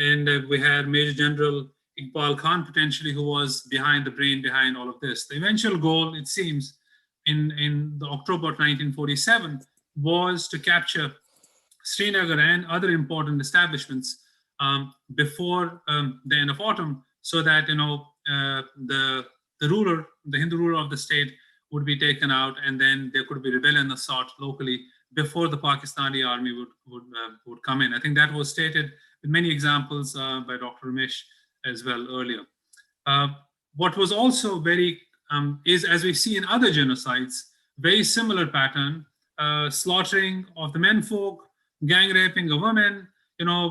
we had Major General Iqbal Khan potentially, who was behind the brain behind all of this. The eventual goal, it seems, in the October of 1947 was to capture Srinagar and other important establishments before the end of autumn, so that the Hindu ruler of the state would be taken out, and then there could be rebellion of sort locally before the Pakistani army would come in. I think that was stated with many examples by Dr. Ramesh as well earlier. What was also very is, as we see in other genocides, very similar pattern slaughtering of the menfolk, gang raping of women,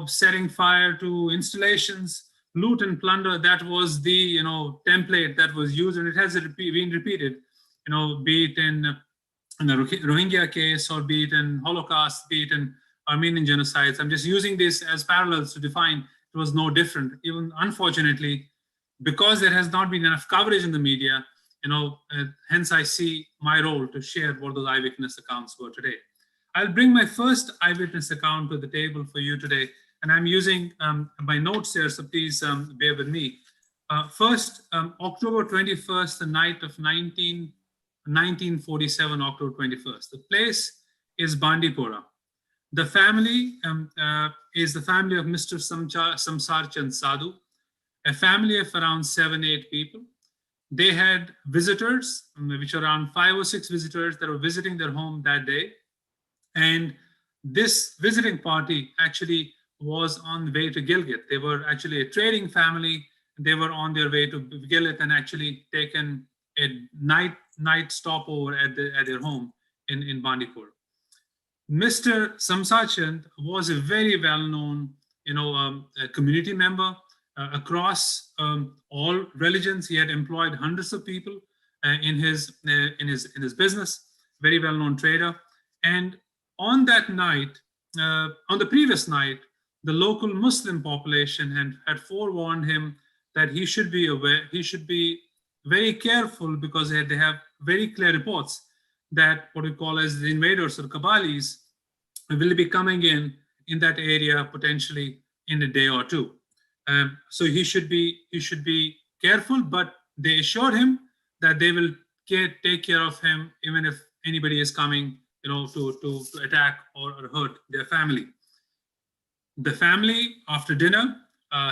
setting fire to installations, loot and plunder. That was the template that was used, and it has been repeated, be it in the Rohingya case, or be it in Holocaust, be it in Armenian genocides. I'm just using this as parallels to define it was no different. Even unfortunately, because there has not been enough coverage in the media, hence I see my role to share what those eyewitness accounts were today. I'll bring my first eyewitness account to the table for you today, and I'm using my notes here, so please bear with me. First, October 21st, the night of 1947, October 21st. The place is Bandipora. The family is the family of Mr. Samsar Chand Sadhu, a family of around 7-8 people. They had visitors, which are around 5 or 6 visitors that were visiting their home that day. And this visiting party actually was on the way to Gilgit. They were actually a trading family. They were on their way to Gilgit and actually taken a night stopover at their home in Bandipur. Mr. Samsar Chand was a very well-known, community member across all religions. He had employed hundreds of people in his business. Very well-known trader. And on that night, on the previous night, the local Muslim population had forewarned him that he should be aware, he should be very careful, because they have very clear reports that what we call as the invaders or Kabalis will be coming in that area potentially in a day or two. So he should be careful, but they assured him that they will take care of him even if anybody is coming, to attack or hurt their family. The family, after dinner,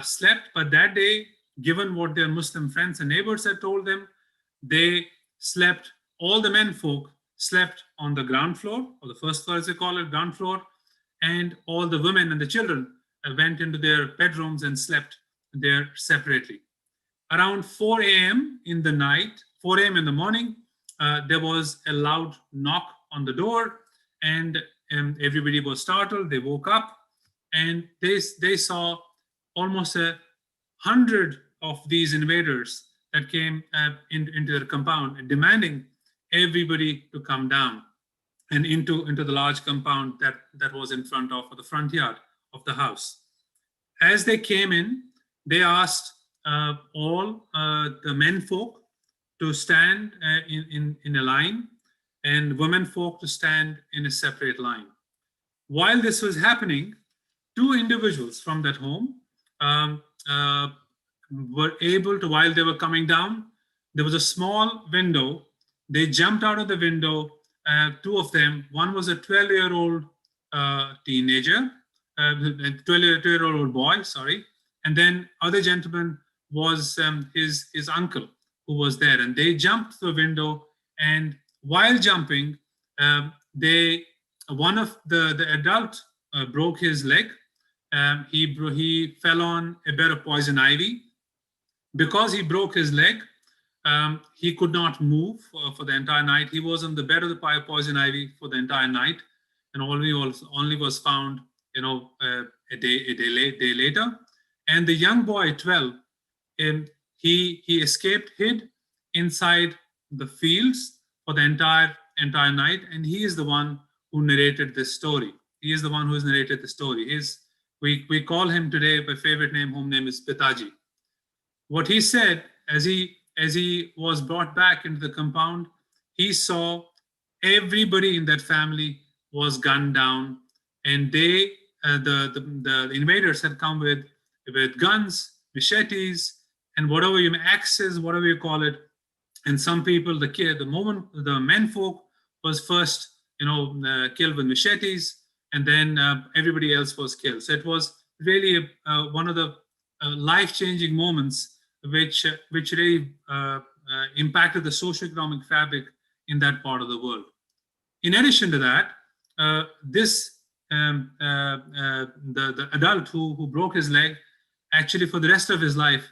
slept, but that day, given what their Muslim friends and neighbors had told them, they slept, all the menfolk slept on the ground floor, or the first floor as they call it, ground floor, and all the women and the children went into their bedrooms and slept there separately. Around 4 a.m. in the night, 4 a.m. in the morning, there was a loud knock on the door, and everybody was startled. They woke up, and they saw almost 100 of these invaders that came into their compound, demanding everybody to come down and into the large compound that was in front of the front yard of the house. As they came in, they asked all the menfolk to stand in a line, and womenfolk to stand in a separate line. While this was happening, 2 individuals from that home were able to, while they were coming down, there was a small window. They jumped out of the window, 2 of them. One was a 12-year-old teenager, 12-year-old boy, sorry. And then other gentleman was his uncle who was there. And they jumped through the window, and while jumping, one of the adult broke his leg. He fell on a bed of poison ivy. Because he broke his leg, he could not move for the entire night. He was on the bed of the poison ivy for the entire night, and only was found, a day later. And the young boy, 12, he escaped, hid inside the fields for the entire night, and he is the one who narrated this story. He is the one who has narrated the story. We call him today by favorite name. Home name is Pitaji. What he said as he was brought back into the compound, he saw everybody in that family was gunned down, and the invaders had come with guns, machetes, and whatever axes, whatever you call it. And some people, the menfolk was first, killed with machetes, and then everybody else was killed. So it was really one of the life-changing moments which really impacted the socioeconomic fabric in that part of the world. In addition to that, the adult who broke his leg, actually for the rest of his life,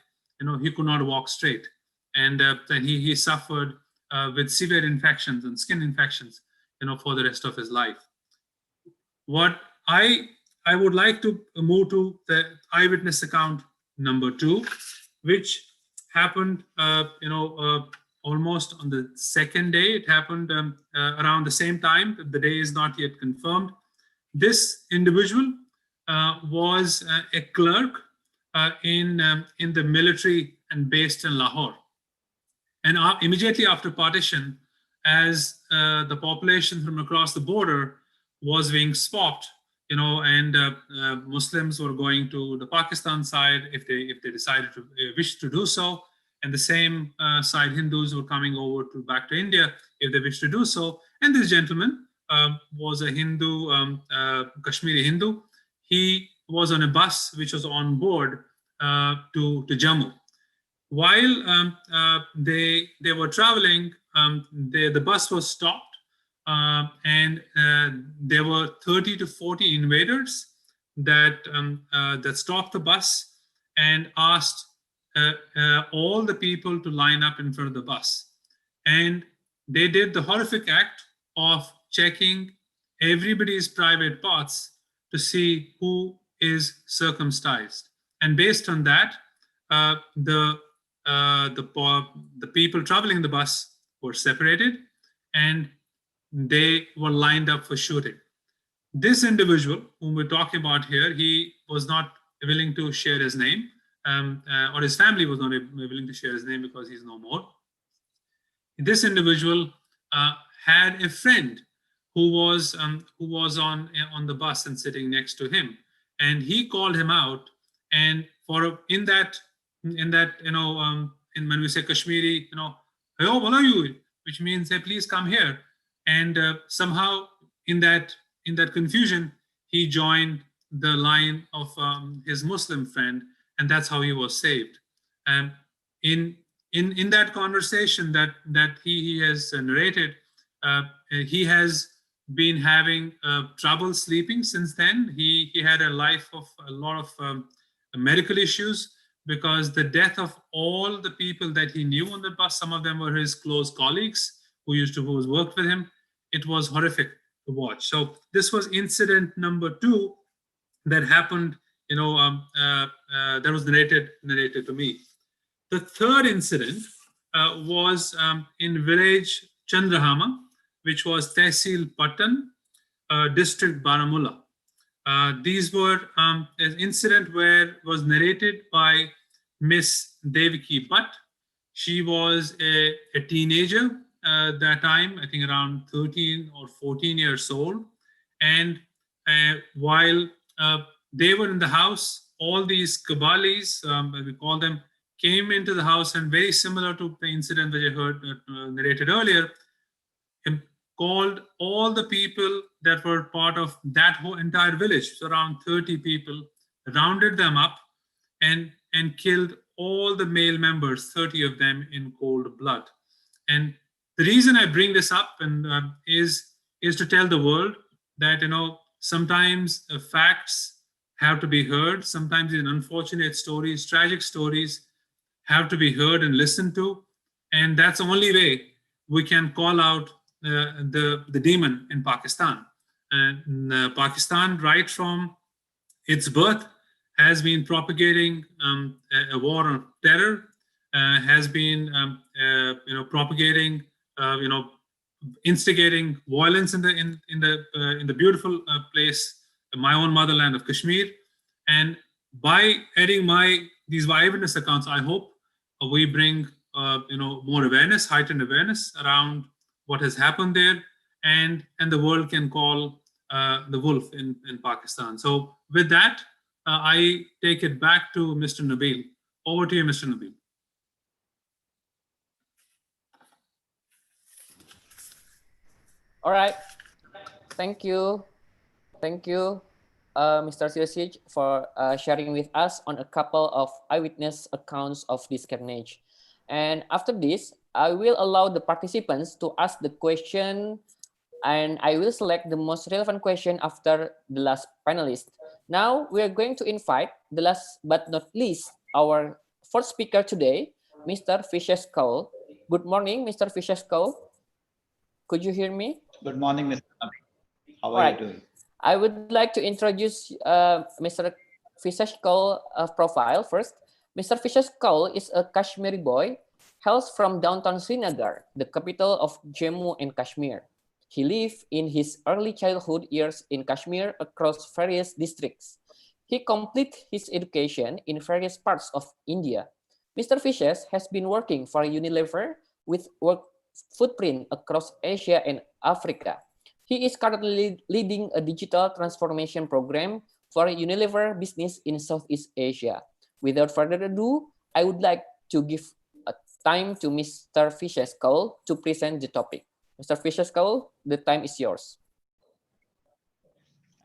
he could not walk straight, and then he suffered with severe infections and skin infections, for the rest of his life. What I would like to move to the eyewitness account number 2, which happened, almost on the second day. It happened around the same time. The day is not yet confirmed. This individual was a clerk in the military and based in Lahore. And immediately after partition, as the population from across the border was being swapped, and Muslims were going to the Pakistan side if they decided to wish to do so, and the same side Hindus were coming over back to India if they wish to do so. And this gentleman was a Hindu, Kashmiri Hindu. He was on a bus which was on board to Jammu. While they were traveling, the bus was stopped, and there were 30 to 40 invaders that stopped the bus and asked all the people to line up in front of the bus. And they did the horrific act of checking everybody's private parts to see who is circumcised. And based on that, the people traveling the bus were separated and they were lined up for shooting. This individual whom we're talking about here, he was not willing to share his name, or his family was not willing to share his name because he's no more. This individual had a friend who was on the bus and sitting next to him, and he called him out. And in that when we say Kashmiri, "Hey, what are you?" which means, "Hey, please come here." And somehow in that confusion, he joined the line of his Muslim friend, and that's how he was saved. In that conversation that he has narrated, he has been having trouble sleeping since then. He had a life of a lot of medical issues because the death of all the people that he knew on the bus, some of them were his close colleagues who worked with him. It was horrific to watch. So this was incident number 2 that happened, that was narrated to me. The third incident was in village Chandrahama, which was Tehsil Patan, district Baramulla. These were an incident where was narrated by Miss Devaki Bhatt. She was a teenager that time, I think around 13 or 14 years old. And while they were in the house, all these Kabalis, as we call them, came into the house, and very similar to the incident that I heard narrated earlier, called all the people that were part of that whole entire village, so around 30 people, rounded them up and killed all the male members, 30 of them in cold blood. And the reason I bring this up is to tell the world that sometimes facts have to be heard. Sometimes these unfortunate stories, tragic stories, have to be heard and listened to, and that's the only way we can call out the demon in Pakistan. And Pakistan, right from its birth, has been propagating a war on terror, has been propagating, instigating violence in the beautiful place, my own motherland of Kashmir. And by adding these eyewitness accounts, I hope we bring more awareness, heightened awareness around what has happened there, and the world can call the wolf in Pakistan. So with that, I take it back to Mr. Nabil. Over to you, Mr. Nabil. All right. Thank you, Mr. CSEAS, for sharing with us on a couple of eyewitness accounts of this carnage. And after this, I will allow the participants to ask the question, and I will select the most relevant question after the last panelist. Now we are going to invite the last but not least, our fourth speaker today, Mr. Fishes Cole. Good morning, Mr. Fishes Cole. Could you hear me? Good morning, Mr. Nabil. How are Alright. you doing? I would like to introduce Mr. Fisher's Call profile first. Mr. Fisher's Call is a Kashmiri boy, hails from downtown Srinagar, the capital of Jammu and Kashmir. He lived in his early childhood years in Kashmir across various districts. He completed his education in various parts of India. Mr. Fisher has been working for Unilever with work footprint across Asia and Africa. He is currently leading a digital transformation program for Unilever business in Southeast Asia. Without further ado, I would like to give time to Mr. Fisher's Call to present the topic. Mr. Fisher's Call, the time is yours.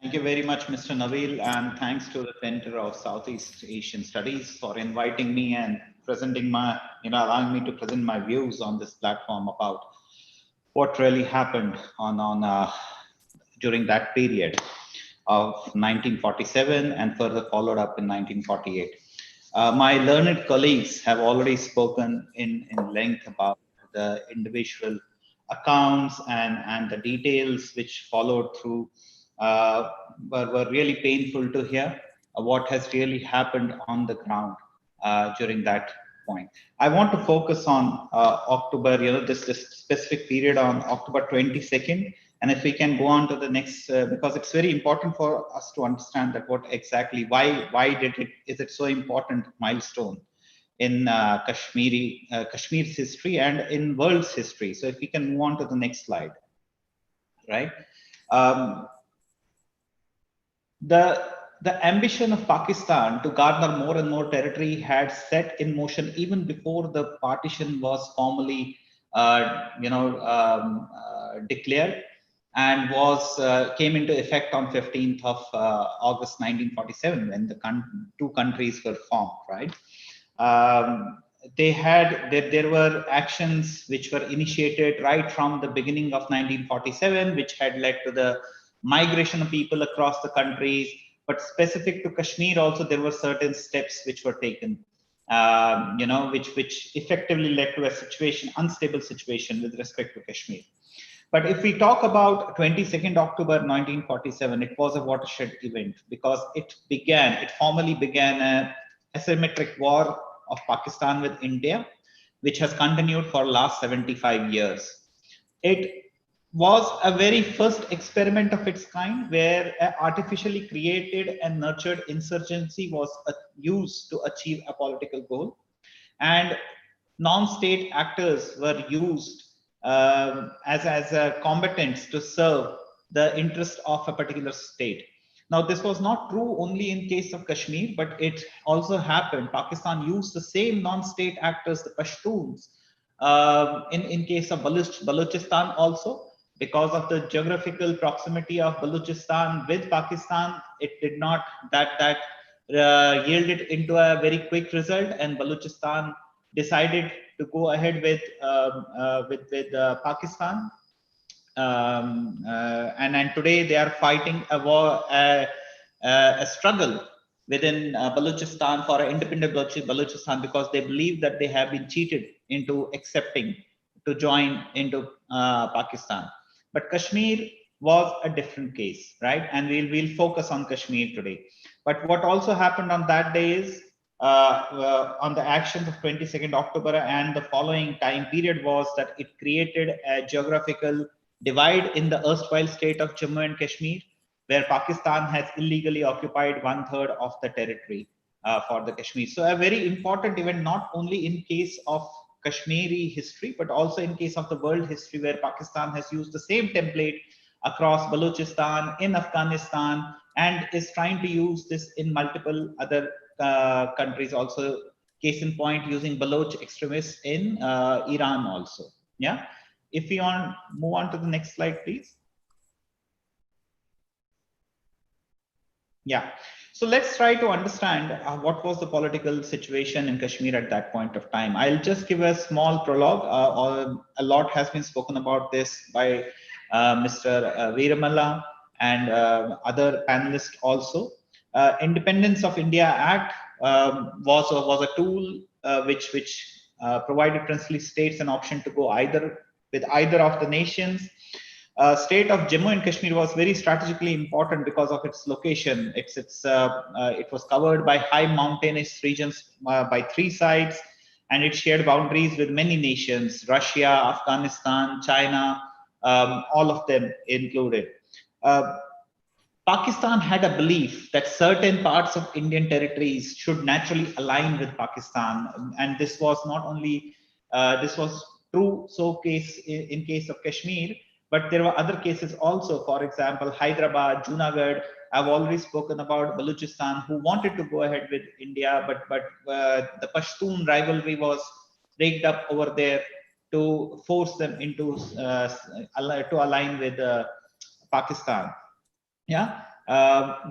Thank you very much, Mr. Nabil, and thanks to the Center of Southeast Asian Studies for inviting me and presenting my, allowing me to present my views on this platform about what really happened during that period of 1947 and further followed up in 1948. My learned colleagues have already spoken in length about the individual accounts and the details which followed through were really painful to hear what has really happened on the ground during that point. I want to focus on October, this specific period on October 22nd. And if we can go on to the next, because it's very important for us to understand that why is it so important milestone in Kashmir's history and in world's history. So if we can move on to the next slide, right? The ambition of Pakistan to garner more and more territory had set in motion even before the partition was formally, declared, and came into effect on 15th of August 1947 when the two countries were formed. Right? There were actions which were initiated right from the beginning of 1947, which had led to the migration of people across the countries. But specific to Kashmir, also there were certain steps which were taken, which effectively led to a unstable situation with respect to Kashmir. But if we talk about 22nd October 1947, it was a watershed event because it formally began an asymmetric war of Pakistan with India, which has continued for the last 75 years. It was a very first experiment of its kind where artificially created and nurtured insurgency was used to achieve a political goal, and non-state actors were used as combatants to serve the interest of a particular state. Now, this was not true only in case of Kashmir, but it also happened. Pakistan used the same non-state actors, the Pashtuns, in case of Balochistan also. Because of the geographical proximity of Balochistan with Pakistan, it did not yielded into a very quick result, and Balochistan decided to go ahead with Pakistan, and today they are fighting a war, a struggle within Balochistan for an independent Balochistan because they believe that they have been cheated into accepting to join into Pakistan. But Kashmir was a different case, right? And we'll focus on Kashmir today. But what also happened on that day is on the actions of 22nd October and the following time period was that it created a geographical divide in the erstwhile state of Jammu and Kashmir, where Pakistan has illegally occupied 1/3 of the territory for the Kashmir. So a very important event, not only in case of Kashmiri history, but also in case of the world history, where Pakistan has used the same template across Balochistan, in Afghanistan, and is trying to use this in multiple other countries also. Case in point, using Baloch extremists in Iran also. Yeah. If we move on to the next slide, please. Yeah. So let's try to understand what was the political situation in Kashmir at that point of time. I'll just give a small prologue. A lot has been spoken about this by Mr. Veeramalla and other panelists also. Independence of India Act was a tool which provided princely states an option to go with either of the nations. State of Jammu and Kashmir was very strategically important because of its location. It was covered by high mountainous regions by 3 sides, and it shared boundaries with many nations: Russia, Afghanistan, China, all of them included. Pakistan had a belief that certain parts of Indian territories should naturally align with Pakistan, and this was not only this was true in case of Kashmir, but there were other cases also. For example, Hyderabad, Junagadh. I've already spoken about Balochistan, who wanted to go ahead with India, but the Pashtun rivalry was rigged up over there to force them into to align with Pakistan. Yeah,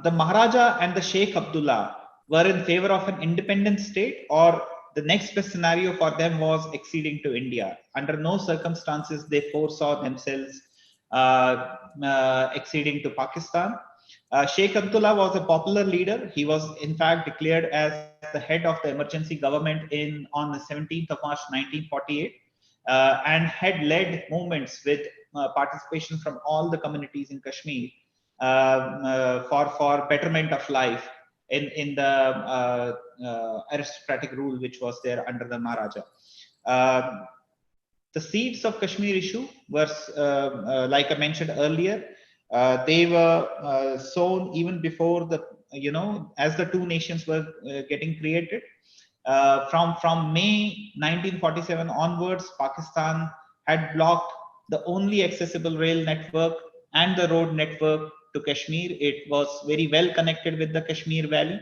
the Maharaja and the Sheikh Abdullah were in favor of an independent state, or the next best scenario for them was acceding to India. Under no circumstances they foresaw themselves acceding to Pakistan. Sheikh Abdullah was a popular leader. He was in fact declared as the head of the emergency government on the 17th of March 1948, and had led movements with participation from all the communities in Kashmir for betterment of life in the aristocratic rule which was there under the Maharaja. The seeds of Kashmir issue were, like I mentioned earlier, they were sown even before the, as the two nations were getting created. From May 1947 onwards, Pakistan had blocked the only accessible rail network and the road network to Kashmir. It was very well connected with the Kashmir Valley.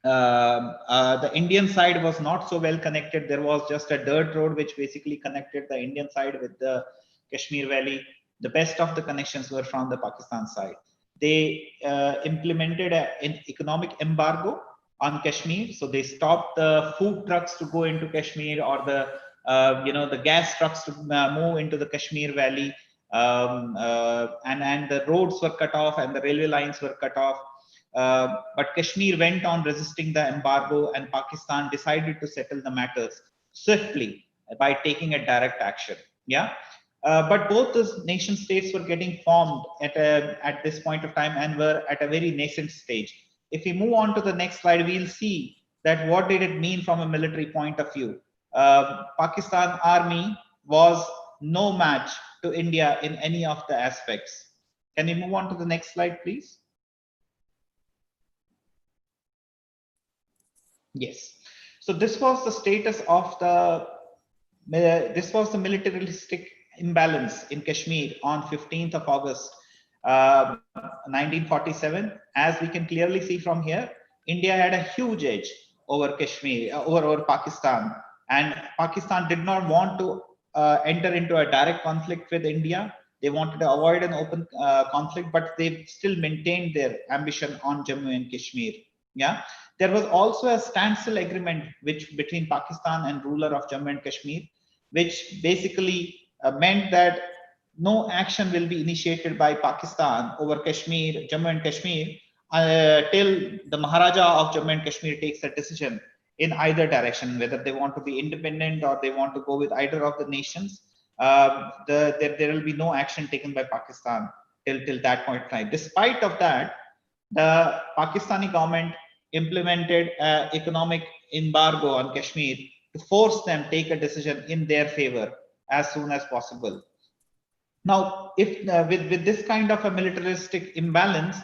The Indian side was not so well connected. There was just a dirt road which basically connected the Indian side with the Kashmir Valley. The best of the connections were from the Pakistan side. They implemented an economic embargo on Kashmir. So they stopped the food trucks to go into Kashmir, or the gas trucks to move into the Kashmir Valley. And the roads were cut off and the railway lines were cut off. But Kashmir went on resisting the embargo, and Pakistan decided to settle the matters swiftly by taking a direct action. Yeah. But both the nation states were getting formed at this point of time and were at a very nascent stage. If we move on to the next slide, we'll see that what did it mean from a military point of view. Pakistan army was no match to India in any of the aspects. Can you move on to the next slide, please? Yes. So this was the status of this was the militaristic imbalance in Kashmir on 15th of August 1947. As we can clearly see from here, India had a huge edge over Kashmir, over Pakistan, and Pakistan did not want to enter into a direct conflict with India. They wanted to avoid an open conflict, but they still maintained their ambition on Jammu and Kashmir. Yeah, there was also a standstill agreement between Pakistan and ruler of Jammu and Kashmir, which basically meant that no action will be initiated by Pakistan over Kashmir, Jammu and Kashmir, till the Maharaja of Jammu and Kashmir takes a decision in either direction, whether they want to be independent or they want to go with either of the nations. There will be no action taken by Pakistan till that point in time. Despite of that, the Pakistani government implemented an economic embargo on Kashmir to force them take a decision in their favor as soon as possible. Now, if with this kind of a militaristic imbalance,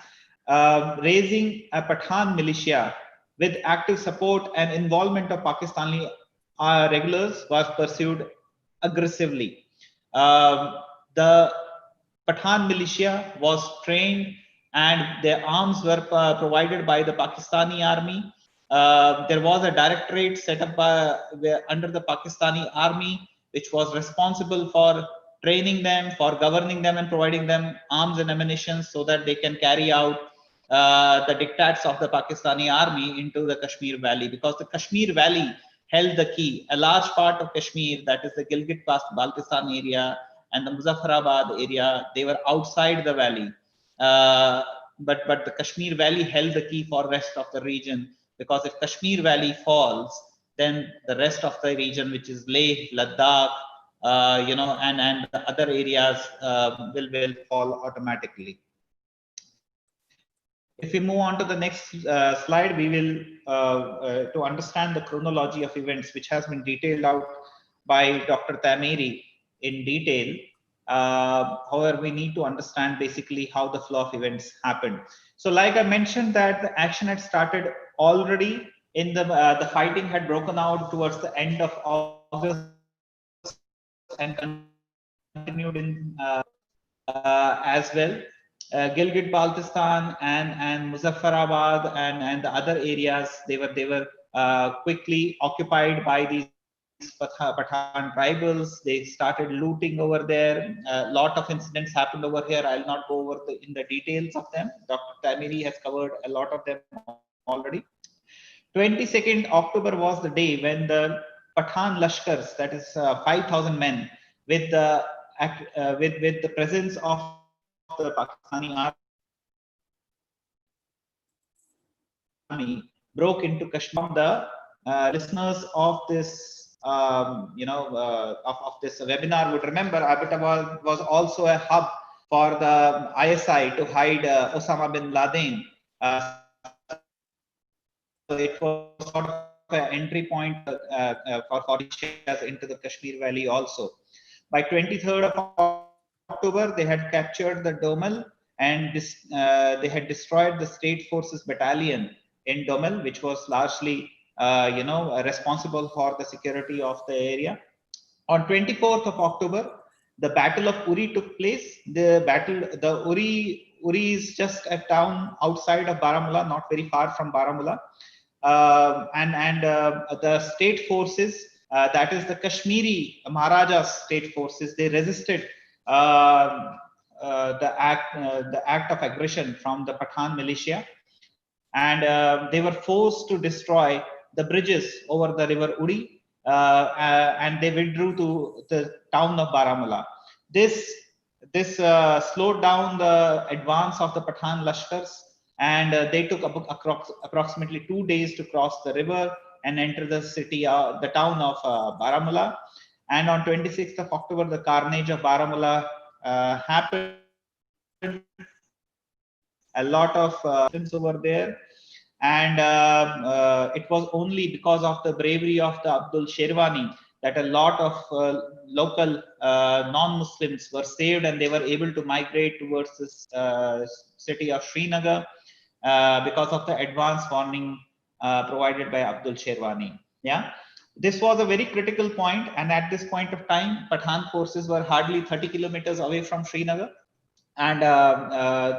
raising a Pathan militia with active support and involvement of Pakistani regulars was pursued aggressively. The Pathan militia was trained and their arms were provided by the Pakistani army. There was a directorate set up under the Pakistani army, which was responsible for training them, for governing them, and providing them arms and ammunition so that they can carry out the diktats of the Pakistani army into the Kashmir Valley, because the Kashmir Valley held the key. A large part of Kashmir, that is the Gilgit-Baltistan area and the Muzaffarabad area, they were outside the valley. But the Kashmir Valley held the key for rest of the region, because if Kashmir Valley falls, then the rest of the region, which is Leh, Ladakh, and the other areas will fall automatically. If we move on to the next slide, we will to understand the chronology of events, which has been detailed out by Dr. Tamiri in detail. However, we need to understand basically how the flow of events happened. So, like I mentioned, that the action had started already in the fighting had broken out towards the end of August and continued in as well. Gilgit Baltistan and Muzaffarabad and the other areas, they were quickly occupied by these Pathan tribals. They started looting over there. A lot of incidents happened over here. I'll not go over in the details of them. Dr. Tamiri has covered a lot of them already. 22nd October was the day when the Pathan Lashkars, that is 5,000 men, with the presence of the Pakistani army, broke into Kashmir. The listeners of this, of this webinar would remember, Abbottabad was also a hub for the ISI to hide Osama bin Laden. So it was sort of an entry point for Shias into the Kashmir Valley also. By 23rd of October, they had captured the Domel and they had destroyed the State Forces Battalion in Domel, which was largely, responsible for the security of the area. On 24th of October, the Battle of Uri took place. The Uri is just a town outside of Baramulla, not very far from Baramulla. The state forces, that is the Kashmiri Maharaja's state forces, they resisted the act of aggression from the Pathan militia, and they were forced to destroy the bridges over the river Uri, and they withdrew to the town of Baramulla. This slowed down the advance of the Pathan Lashkars, and they took approximately 2 days to cross the river and enter the city, the town of Baramulla. And on 26th of October, the Carnage of Baramulla happened. A lot of things over there, and it was only because of the bravery of the Abdul Sherwani that a lot of local non-Muslims were saved, and they were able to migrate towards this city of Srinagar because of the advance warning provided by Abdul Sherwani. Yeah, this was a very critical point, and at this point of time, Pathan forces were hardly 30 kilometers away from Srinagar, and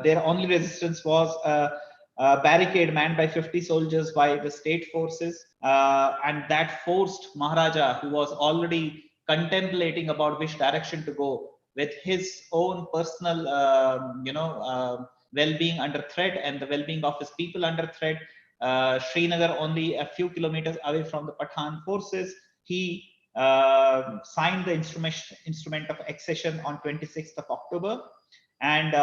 their only resistance was a barricade manned by 50 soldiers by the state forces, and that forced Maharaja, who was already contemplating about which direction to go, with his own personal well-being under threat and the well-being of his people under threat. Srinagar only a few kilometers away from the Pathan forces, he signed the instrument of accession on 26th of October, and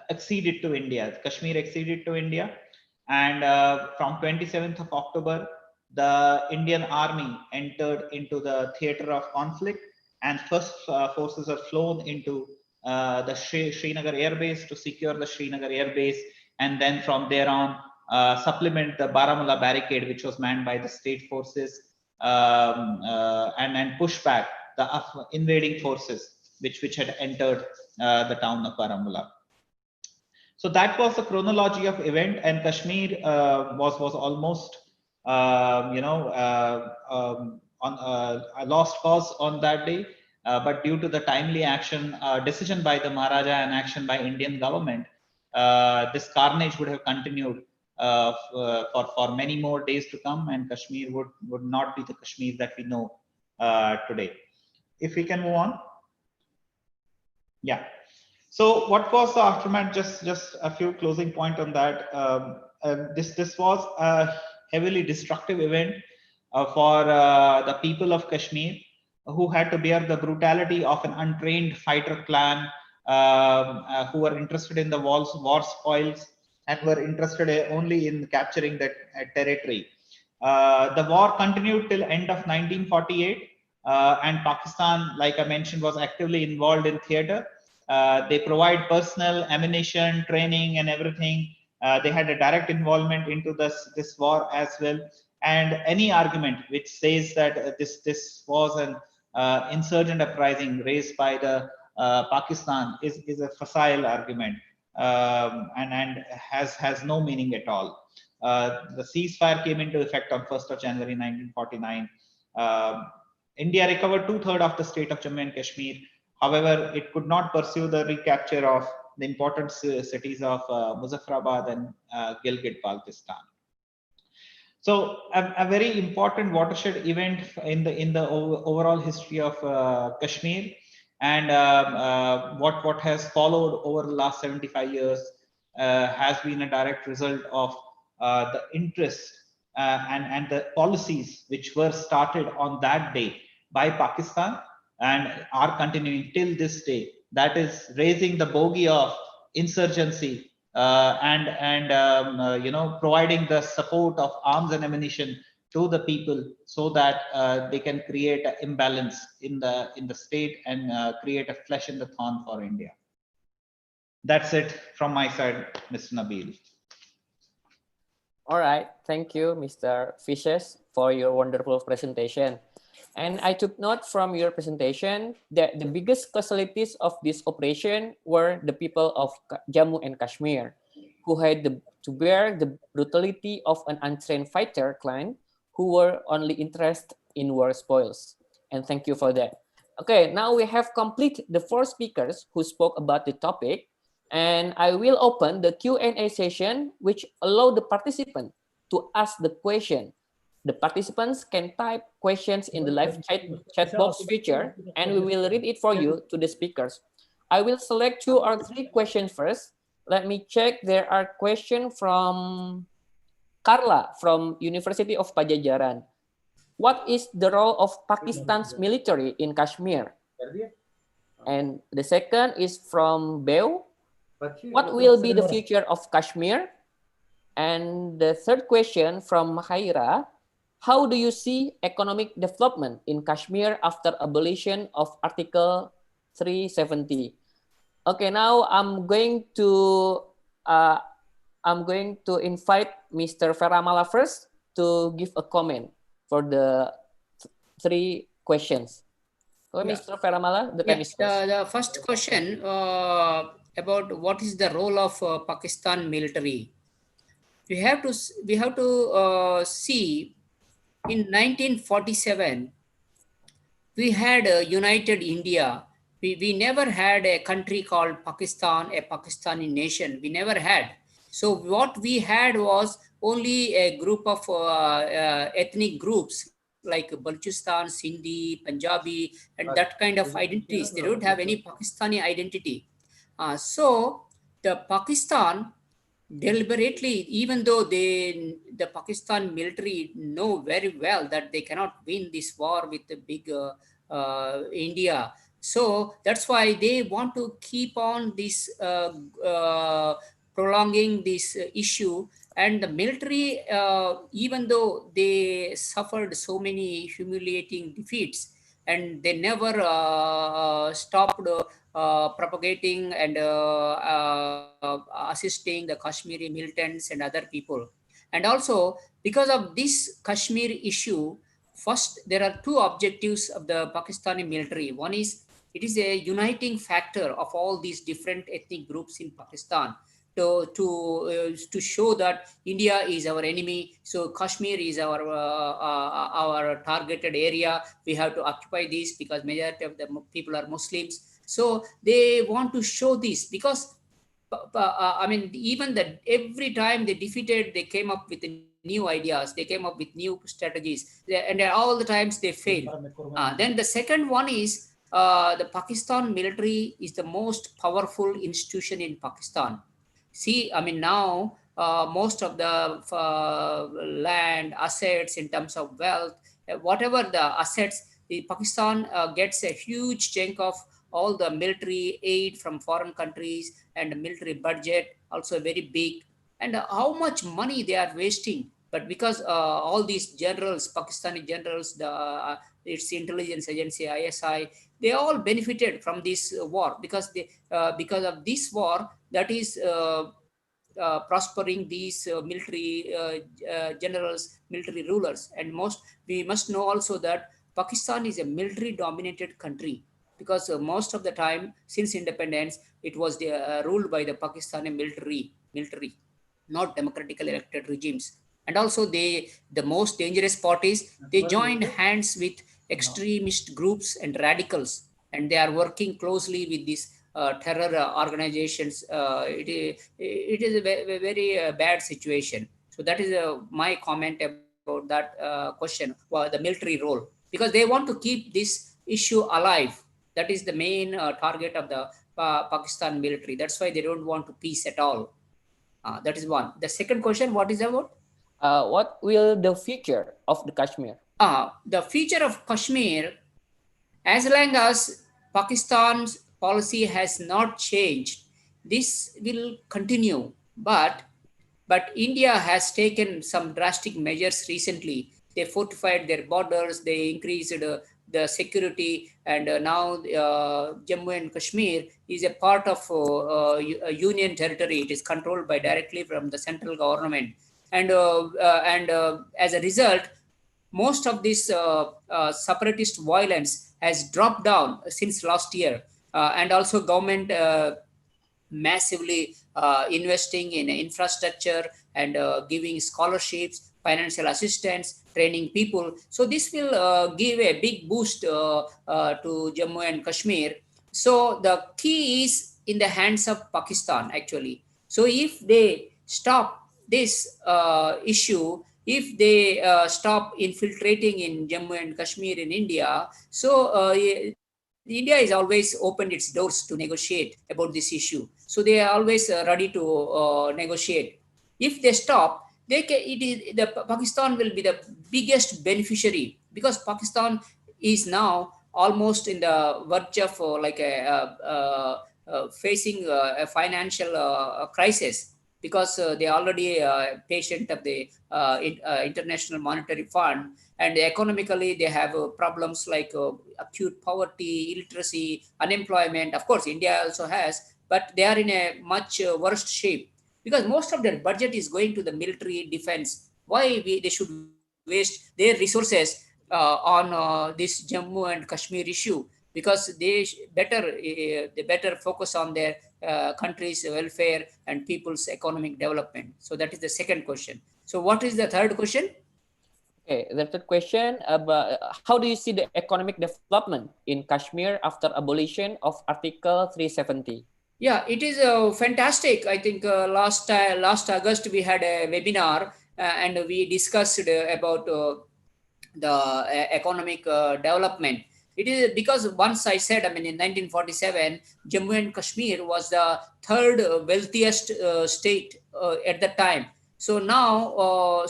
acceded to India. Kashmir acceded to India, and from 27th of October, the Indian army entered into the theater of conflict, and first forces are flown into the Srinagar airbase to secure the Srinagar airbase, and then from there on supplement the Baramulla barricade, which was manned by the state forces, and push back the invading forces which had entered the town of Baramulla. So that was the chronology of event, and Kashmir was almost on a lost cause on that day, but due to the timely action, decision by the Maharaja and action by Indian government, this carnage would have continued for many more days to come, and Kashmir would not be the Kashmir that we know today. If we can move on. Yeah. So what was the aftermath? Just a few closing point on that. This was a heavily destructive event for the people of Kashmir, who had to bear the brutality of an untrained fighter clan who were interested in the war spoils and were interested only in capturing that territory. The war continued till end of 1948. And Pakistan, like I mentioned, was actively involved in theater. They provide personnel, ammunition, training, and everything. They had a direct involvement into this war as well. And any argument which says that this was an insurgent uprising raised by the Pakistan is a facile argument, and has no meaning at all. The ceasefire came into effect on 1st of January 1949. India recovered 2/3 of the state of Jammu and Kashmir. However, it could not pursue the recapture of the important cities of Muzaffarabad and Gilgit-Baltistan. So a very important watershed event in the overall history of Kashmir, and what has followed over the last 75 years has been a direct result of the interest and the policies which were started on that day by Pakistan and are continuing till this day. That is raising the bogey of insurgency and providing the support of arms and ammunition to the people so that they can create an imbalance in the state and create a flesh in the thorn for India. That's it from my side, Mr. Nabil. All right, thank you, Mr. Fishes, for your wonderful presentation. And I took note from your presentation that the biggest casualties of this operation were the people of Jammu and Kashmir, who had to bear the brutality of an untrained fighter clan who were only interested in war spoils. And thank you for that. Okay, now we have completed the 4 speakers who spoke about the topic, and I will open the Q&A session, which allow the participant to ask the question. The participants can type questions in the live chat box feature, and we will read it for you to the speakers. I will select 2 or 3 questions first. Let me check. There are questions from Carla from University of Pajajaran. What is the role of Pakistan's military in Kashmir? And the second is from Beo. What will be the future of Kashmir? And the third question from Haira. How do you see economic development in Kashmir after abolition of Article 370? Okay, now I'm going to invite Mr. Feramala first to give a comment for the 3 questions. So, yeah. Mr. Feramala, the time is yours. The first question about what is the role of Pakistan military. We have to see. In 1947, we had a united India. We never had a country called Pakistan, a Pakistani nation. We never had. So what we had was only a group of ethnic groups like Balochistan, Sindhi, Punjabi, and that kind of identities. They don't have any Pakistani identity. So the Pakistan deliberately, even though the Pakistan military know very well that they cannot win this war with the big India, so that's why they want to keep on this prolonging this issue. And the military, even though they suffered so many humiliating defeats, and they never stopped propagating and assisting the Kashmiri militants and other people. And also, because of this Kashmir issue, first, there are 2 objectives of the Pakistani military. One is, it is a uniting factor of all these different ethnic groups in Pakistan to show that India is our enemy. So Kashmir is our targeted area. We have to occupy this because majority of the people are Muslims. So they want to show this because, I mean, even that every time they defeated, they came up with new ideas. They came up with new strategies, and all the times they failed. Then the second one is the Pakistan military is the most powerful institution in Pakistan. See, I mean, now most of the land assets in terms of wealth, whatever the assets, the Pakistan gets a huge chunk of all the military aid from foreign countries, and the military budget also very big. And how much money they are wasting. But because all these generals, Pakistani generals, its intelligence agency, ISI, they all benefited from this war because of this war that is prospering these generals, military rulers. And we must know also that Pakistan is a military dominated country because most of the time since independence it was ruled by the Pakistani military, not democratically elected regimes. And also the most dangerous part is they joined hands with extremist groups and radicals, and they are working closely with these terror organizations. It is a very bad situation. So that is my comment about that question, the military role, because they want to keep this issue alive. That is the main target of the Pakistan military. That's why they don't want to peace at all. That is one. The second question, what is about? What will the future of the Kashmir? The future of Kashmir, as long as Pakistan's policy has not changed, this will continue. But India has taken some drastic measures recently. They fortified their borders, they increased the security, and now Jammu and Kashmir is a part of a union territory. It is controlled by directly from the central government, and as a result, most of this separatist violence has dropped down since last year, and also government massively investing in infrastructure and giving scholarships, financial assistance, training people. So this will give a big boost to Jammu and Kashmir. So the key is in the hands of Pakistan actually. So if they stop this issue, if they stop infiltrating in Jammu and Kashmir in India, so India has always opened its doors to negotiate about this issue. So they are always ready to negotiate. If they stop, Pakistan will be the biggest beneficiary, because Pakistan is now almost in the verge of facing a financial crisis, because they are already a patient of the International Monetary Fund, and economically they have problems like acute poverty, illiteracy, unemployment. Of course, India also has, but they are in a much worse shape, because most of their budget is going to the military defense. Why they should waste their resources on this Jammu and Kashmir issue? Because they better focus on their country's welfare and people's economic development. So that is the second question. So what is the third question? Okay, the third question about how do you see the economic development in Kashmir after abolition of Article 370? Yeah, it is fantastic. I think last August we had a webinar and we discussed about the economic development. It is because once I said, I mean, in 1947, Jammu and Kashmir was the third wealthiest state at that time. So now,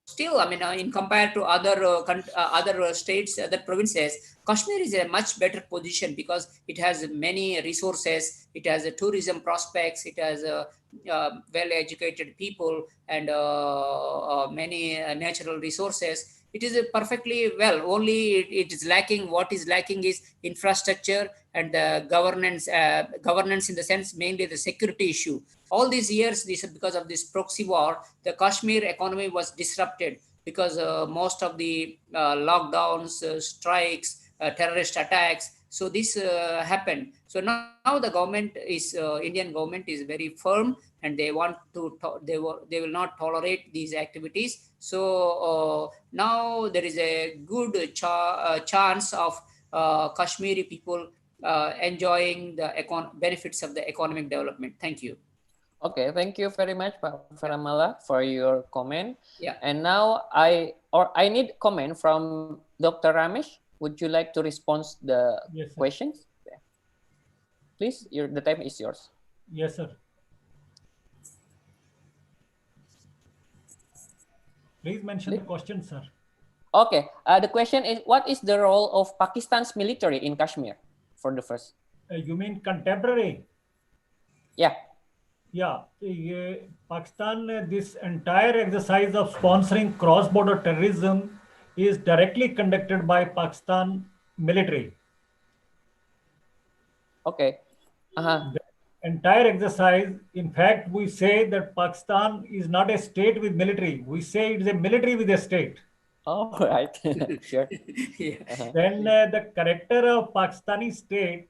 still, I mean, in compared to other states, other provinces, Kashmir is a much better position because it has many resources. It has tourism prospects. It has well-educated people and many natural resources. It is perfectly well. Only it is lacking. What is lacking is infrastructure and governance. Governance in the sense mainly the security issue. All these years, because of this proxy war, the Kashmir economy was disrupted because most of the lockdowns, strikes, terrorist attacks. So this happened. So now the government is Indian government is very firm, and they want to they will not tolerate these activities. So now there is a good chance of Kashmiri people enjoying the benefits of the economic development. Thank you. Okay, thank you very much, Pak Faramala, for your comment. Yeah. And now I need comment from Dr. Ramesh. Would you like to respond the Yes, sir. questions? Please, the time is yours. Yes, sir. Please mention the question, sir. Okay, the question is, what is the role of Pakistan's military in Kashmir? For the first. You mean contemporary? Yeah. Yeah, Pakistan, this entire exercise of sponsoring cross-border terrorism is directly conducted by Pakistan military. Okay. The entire exercise, in fact, we say that Pakistan is not a state with military. We say it is a military with a state. Oh, right. Sure. Yeah. Then the character of Pakistani state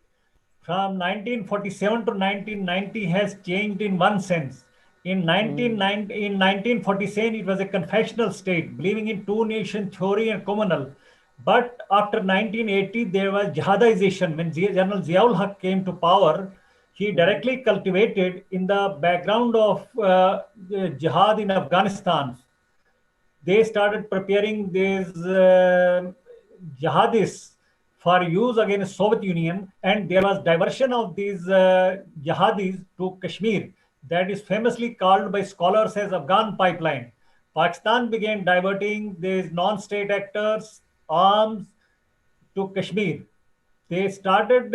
from 1947 to 1990 has changed in one sense. In 1947, it was a confessional state, believing in two-nation theory and communal. But after 1980, there was jihadization. When General Ziaul Haq came to power, he directly cultivated in the background of jihad in Afghanistan. They started preparing these jihadists for use against Soviet Union, and there was diversion of these jihadis to Kashmir. That is famously called by scholars as Afghan pipeline. Pakistan began diverting these non-state actors, arms to Kashmir. They started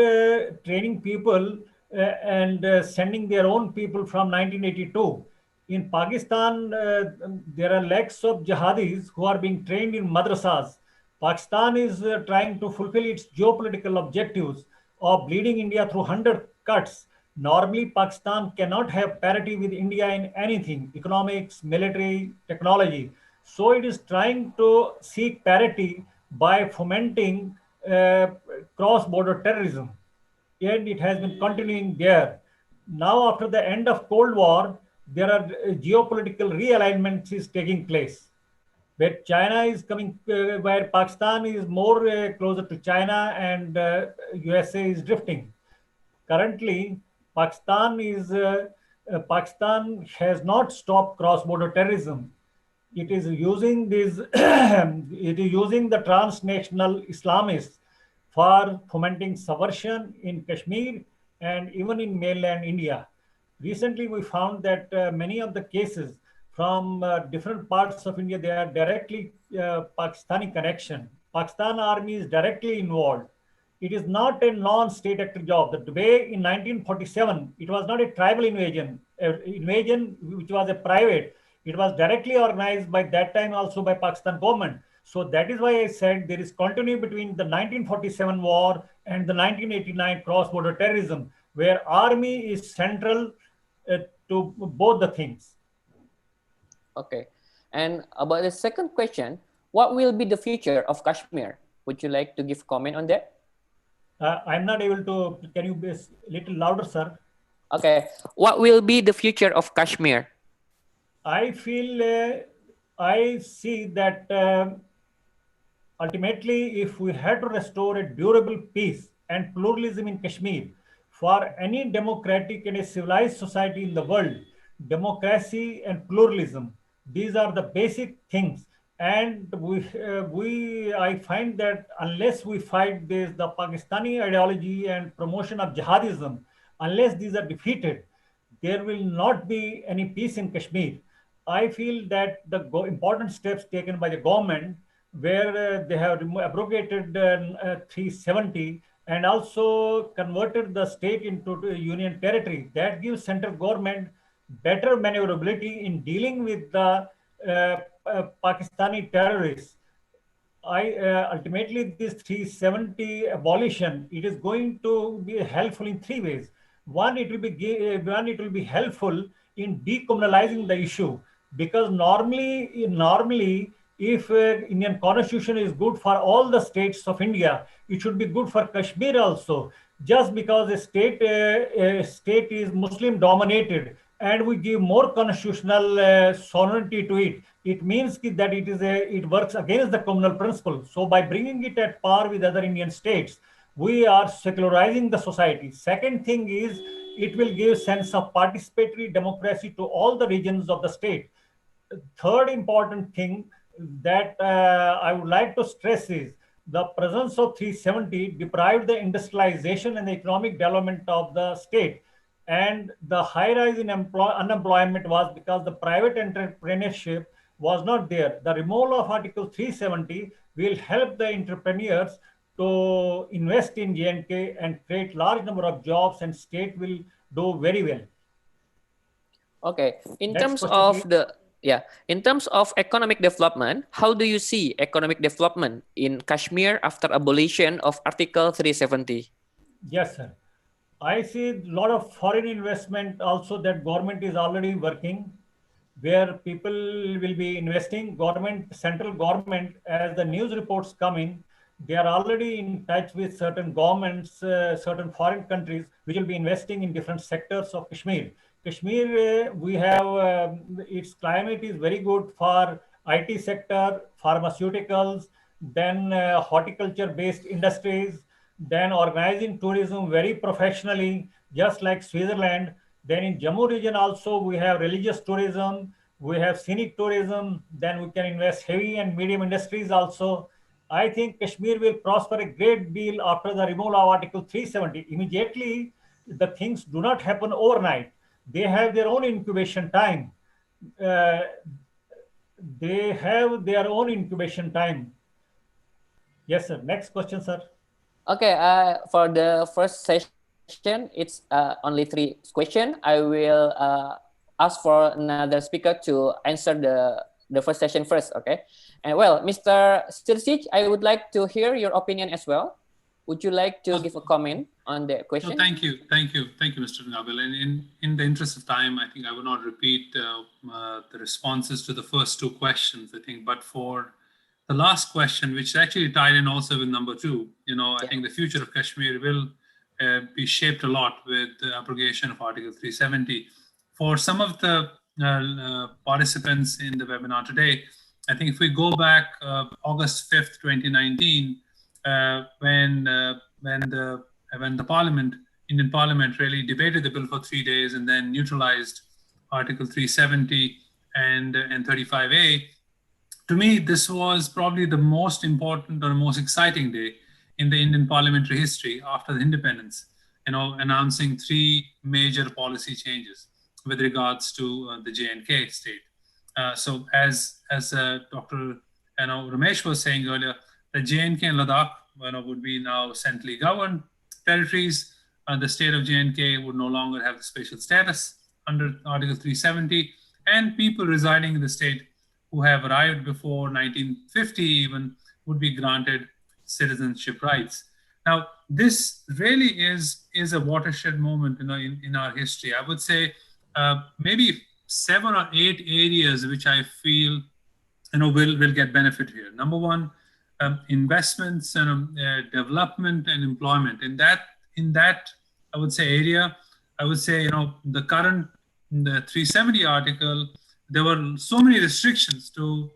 training people and sending their own people from 1982. In Pakistan, there are lakhs of jihadis who are being trained in madrasas. Pakistan is trying to fulfill its geopolitical objectives of bleeding India through 100 cuts. Normally, Pakistan cannot have parity with India in anything, economics, military, technology. So it is trying to seek parity by fomenting cross-border terrorism, and it has been continuing there. Now, after the end of Cold War, there are geopolitical realignments is taking place, where China is coming, where Pakistan is more closer to China, and USA is drifting. Currently, Pakistan has not stopped cross-border terrorism. It is using this it is using the transnational Islamists for fomenting subversion in Kashmir and even in mainland India. Recently, we found that many of the cases from different parts of India, they are directly Pakistani connection. Pakistan army is directly involved. It is not a non-state actor job. The way in 1947, it was not a tribal invasion, which was a private. It was directly organized by that time also by Pakistan government. So that is why I said there is continuity between the 1947 war and the 1989 cross-border terrorism, where army is central to both the things. Okay. And about the second question, what will be the future of Kashmir? Would you like to give comment on that? I'm not able to. Can you be a little louder, sir? Okay. What will be the future of Kashmir? I feel, I see that ultimately, if we had to restore a durable peace and pluralism in Kashmir, for any democratic and a civilized society in the world, democracy and pluralism, these are the basic things. And I find that unless we fight this, the Pakistani ideology and promotion of jihadism, unless these are defeated, there will not be any peace in Kashmir. I feel that the important steps taken by the government, where they have abrogated 370 and also converted the state into union territory, that gives central government better maneuverability in dealing with the Pakistani terrorists. Ultimately this 370 abolition, it is going to be helpful in three ways. One, it will be helpful in decommunalizing the issue, because normally if Indian constitution is good for all the states of India, it should be good for Kashmir also. Just because a state is Muslim dominated and we give more constitutional sovereignty to it, it means that it works against the communal principle. So by bringing it at par with other Indian states, we are secularizing the society. Second thing is, it will give sense of participatory democracy to all the regions of the state. Third important thing that I would like to stress is the presence of 370 deprived the industrialization and the economic development of the state. And the high rise in unemployment was because the private entrepreneurship was not there. The removal of Article 370 will help the entrepreneurs to invest in J&K and create large number of jobs, and state will do very well. Okay. In Next terms question, of please. the Yeah, in terms of economic development, how do you see economic development in Kashmir after abolition of Article 370? Yes, sir. I see a lot of foreign investment also that government is already working, where people will be investing. Government, central government, as the news reports come in, they are already in touch with certain governments, certain foreign countries, which will be investing in different sectors of Kashmir. Kashmir, we have, its climate is very good for IT sector, pharmaceuticals, then horticulture-based industries, then organizing tourism very professionally, just like Switzerland. Then in Jammu region also, we have religious tourism, we have scenic tourism, then we can invest heavy and medium industries also. I think Kashmir will prosper a great deal after the removal of Article 370. Immediately, the things do not happen overnight. They have their own incubation time. Uh, they have their own incubation time. Yes, sir. Next question, sir. Okay, for the first session, it's only 3 questions. I will ask for another speaker to answer the first session first, okay? And well, Mr. Sirsich, I would like to hear your opinion as well. Would you like to give a comment on the question? No, thank you, Mr. Nabil. And in the interest of time, I think I will not repeat the responses to the first 2 questions, I think, but for the last question, which actually tied in also with number 2, I think the future of Kashmir will be shaped a lot with the abrogation of Article 370. For some of the participants in the webinar today, I think if we go back August 5th, 2019, when the Indian Parliament really debated the bill for 3 days and then neutralized Article 370 and 35A, to me, this was probably the most important or most exciting day in the Indian parliamentary history after the independence, announcing 3 major policy changes with regards to the J&K state. So as Dr. Ramesh was saying earlier, the J&K and Ladakh would be now centrally governed territories. The state of J&K would no longer have the special status under Article 370, and people residing in the state who have arrived before 1950 even would be granted citizenship rights. Now, this really is a watershed moment in our history. I would say maybe 7 or 8 areas which I feel will get benefit here. Number 1, investments and development and employment. In that I would say area, I would say the current the 370 article, there were so many restrictions to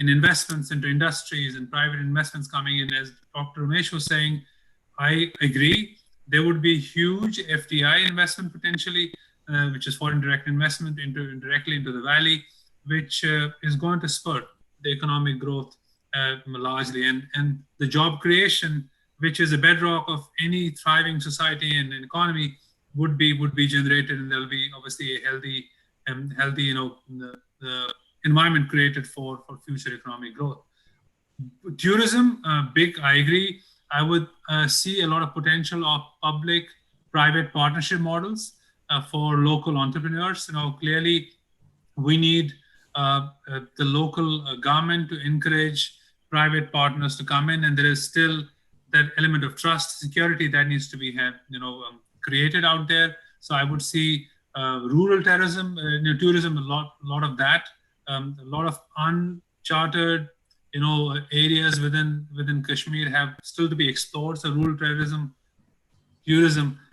in investments into industries and private investments coming in. As Dr. Ramesh was saying, I agree. There would be huge FDI investment potentially, which is foreign direct investment directly into the valley, which is going to spur the economic growth largely, and the job creation, which is a bedrock of any thriving society and economy, would be generated, and there'll be obviously a healthy the environment created for future economic growth. Tourism, big, I agree. I would see a lot of potential of public-private partnership models for local entrepreneurs. Clearly, we need the local government to encourage private partners to come in, and there is still that element of trust, security that needs to be created out there. So I would see rural tourism, a lot of that, a lot of uncharted, areas within Kashmir have still to be explored. So rural tourism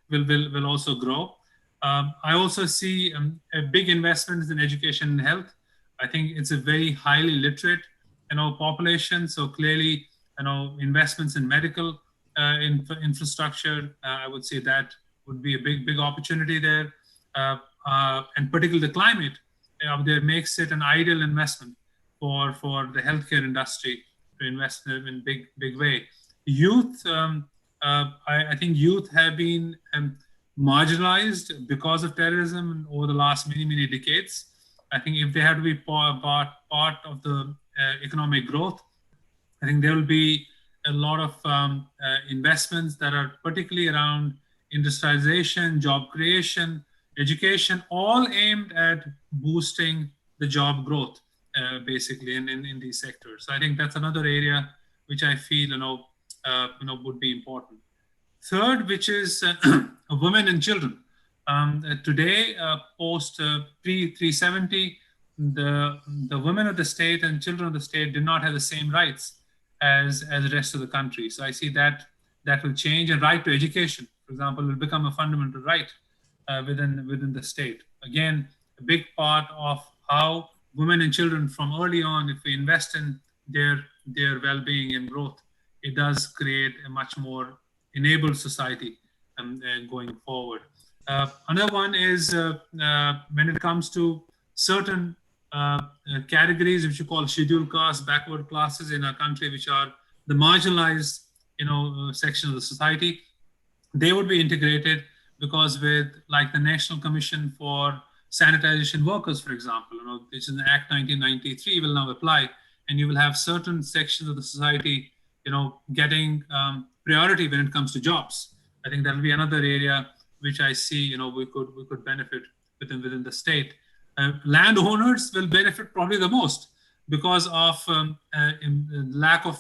will also grow. I also see a big investment in education and health. I think it's a very highly literate, population. So clearly, investments in medical infrastructure, I would say that would be a big opportunity there. And particularly the climate there makes it an ideal investment for the healthcare industry to invest in big way. Youth, I think youth have been marginalized because of terrorism over the last many decades. I think if they have to be part of the economic growth, I think there will be a lot of investments that are particularly around industrialization, job creation, education, all aimed at boosting the job growth, basically in these sectors. So I think that's another area which I feel would be important. Third, which is women and children. Today, post pre-370, the women of the state and children of the state did not have the same rights as the rest of the country. So I see that will change. And right to education, for example, will become a fundamental right within the state. Again, a big part of how women and children from early on, if we invest in their well-being and growth, it does create a much more enabled society going forward. Another one is when it comes to certain categories which you call scheduled castes, backward classes in our country, which are the marginalized, section of the society, they would be integrated, because with like the National Commission for Sanitization Workers, for example, which is in Act 1993, will now apply, and you will have certain sections of the society, getting priority when it comes to jobs. I think that will be another area which I see, we could benefit within the state. Landowners will benefit probably the most because of lack of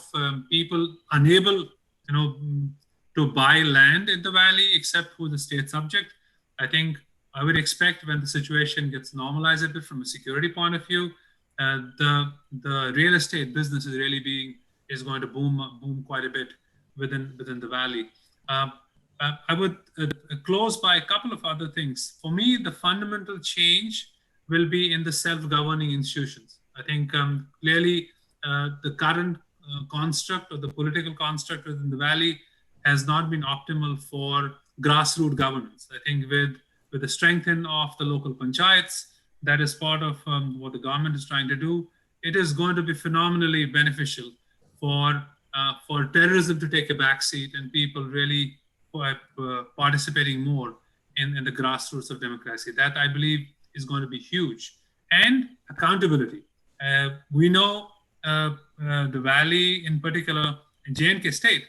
people unable, to buy land in the valley except who the state subject. I think I would expect when the situation gets normalized a bit from a security point of view, the real estate business is going to boom quite a bit within the valley. I would close by a couple of other things. For me, the fundamental change will be in the self-governing institutions. I think clearly the current construct or the political construct within the valley has not been optimal for grassroots governance. I think with the strengthening of the local panchayats, that is part of what the government is trying to do. It is going to be phenomenally beneficial for terrorism to take a backseat and people really participating more in the grassroots of democracy. That, I believe, is going to be huge. And accountability. We know the valley, in particular, in J&K state,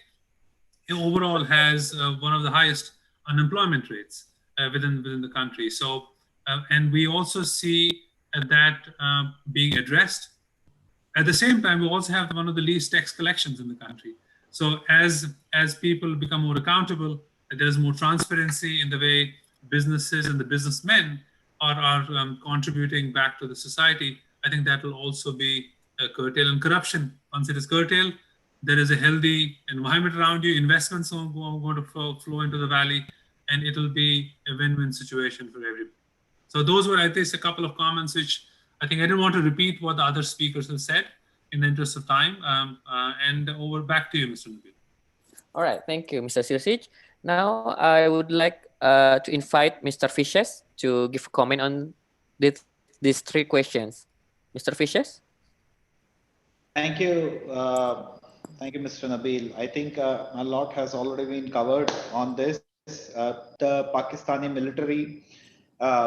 overall has one of the highest unemployment rates within the country. So, and we also see that being addressed. At the same time, we also have one of the least tax collections in the country. So as people become more accountable, there's more transparency in the way businesses and the businessmen are contributing back to the society. I think that will also be curtailed. And corruption, once it is curtailed, there is a healthy environment around you. Investments are going to flow into the valley, and it will be a win-win situation for everybody. So those were, I think, a couple of comments which I think I didn't want to repeat what the other speakers have said in the interest of time. And over back to you, Mr. Nabil. All right, thank you, Mr. Silsic. Now I would like to invite Mr. Fishes to give a comment on these three questions. Mr. Fishes? Thank you. Thank you, Mr. Nabil. I think a lot has already been covered on this. The Pakistani military,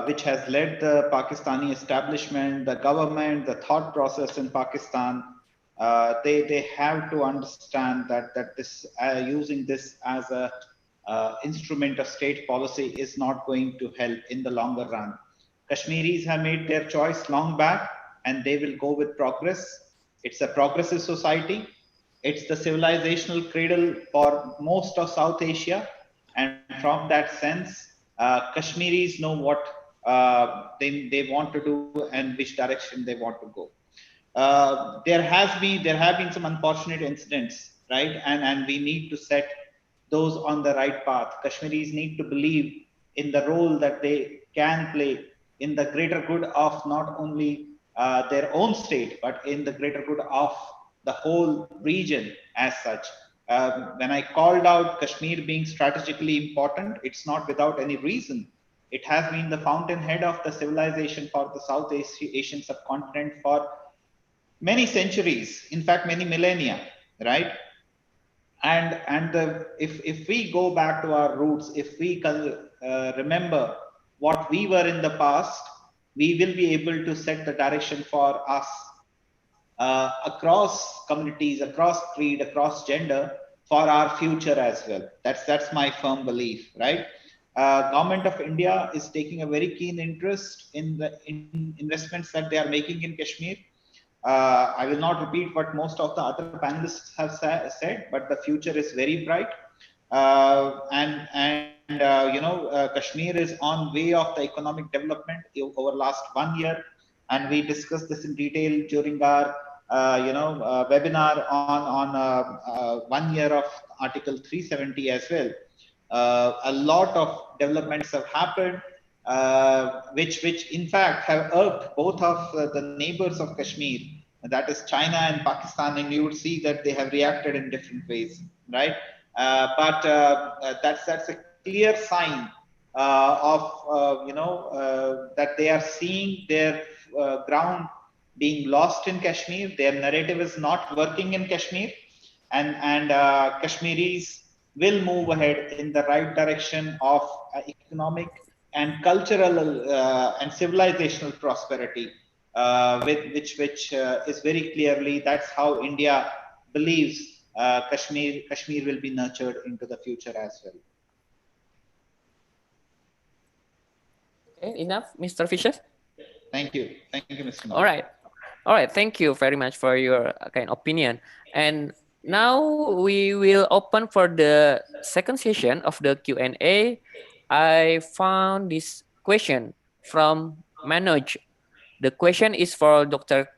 which has led the Pakistani establishment, the government, the thought process in Pakistan, they have to understand that this using this as a instrument of state policy is not going to help in the longer run. Kashmiris have made their choice long back, and they will go with progress. It's a progressive society. It's the civilizational cradle for most of South Asia. And from that sense, Kashmiris know what they want to do and which direction they want to go. There have been some unfortunate incidents, right? And we need to set those on the right path. Kashmiris need to believe in the role that they can play in the greater good of not only their own state, but in the greater good of the whole region as such. When I called out Kashmir being strategically important, it's not without any reason. It has been the fountainhead of the civilization for the South Asian subcontinent for many centuries, in fact, many millennia, right? And if we go back to our roots, if we remember what we were in the past, we will be able to set the direction for us across communities, across creed, across gender, for our future as well. That's my firm belief, right? Government of India is taking a very keen interest in the investments that they are making in Kashmir. I will not repeat what most of the other panelists have said, but the future is very bright. Kashmir is on way of the economic development over last 1 year, and we discussed this in detail during our webinar on 1 year of Article 370 as well. A lot of developments have happened, which in fact have irked both of the neighbors of Kashmir, that is China and Pakistan, and you would see that they have reacted in different ways, right? But that's a clear sign that they are seeing their ground being lost in Kashmir. Their narrative is not working in Kashmir, and Kashmiris will move ahead in the right direction of economic and cultural and civilizational prosperity, which is very clearly, that's how India believes Kashmir will be nurtured into the future as well. Okay, enough, Mr. Fisher. Thank you, Mr. Malik. All right. Thank you very much for your kind opinion. And now we will open for the second session of the Q&A. I found this question from Manoj. The question is for Dr.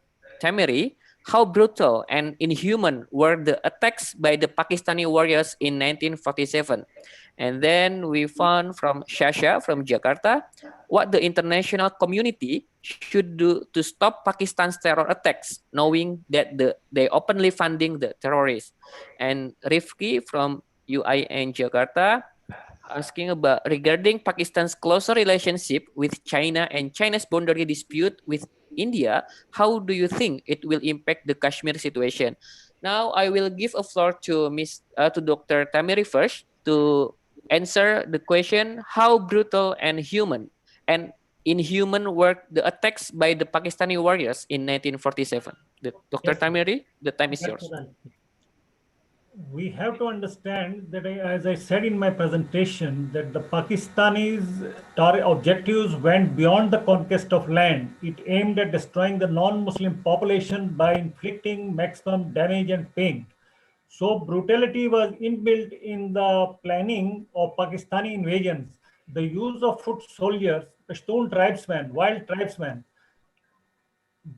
Tamiri. How brutal and inhuman were the attacks by the Pakistani warriors in 1947? And then we found from Shasha from Jakarta, what the international community should do to stop Pakistan's terror attacks, knowing that they openly funding the terrorists. And Rifki from UIN Jakarta asking about regarding Pakistan's closer relationship with China and China's boundary dispute with India, how do you think it will impact the Kashmir situation? Now I will give a floor to Dr. Tamiri first to answer the question, how brutal and inhuman were the attacks by the Pakistani warriors in 1947? Dr. Tamiri, the time is yours. We have to understand that, as I said in my presentation, that the Pakistanis' objectives went beyond the conquest of land. It aimed at destroying the non-Muslim population by inflicting maximum damage and pain. So brutality was inbuilt in the planning of Pakistani invasions. The use of foot soldiers, Pashtun tribesmen, wild tribesmen,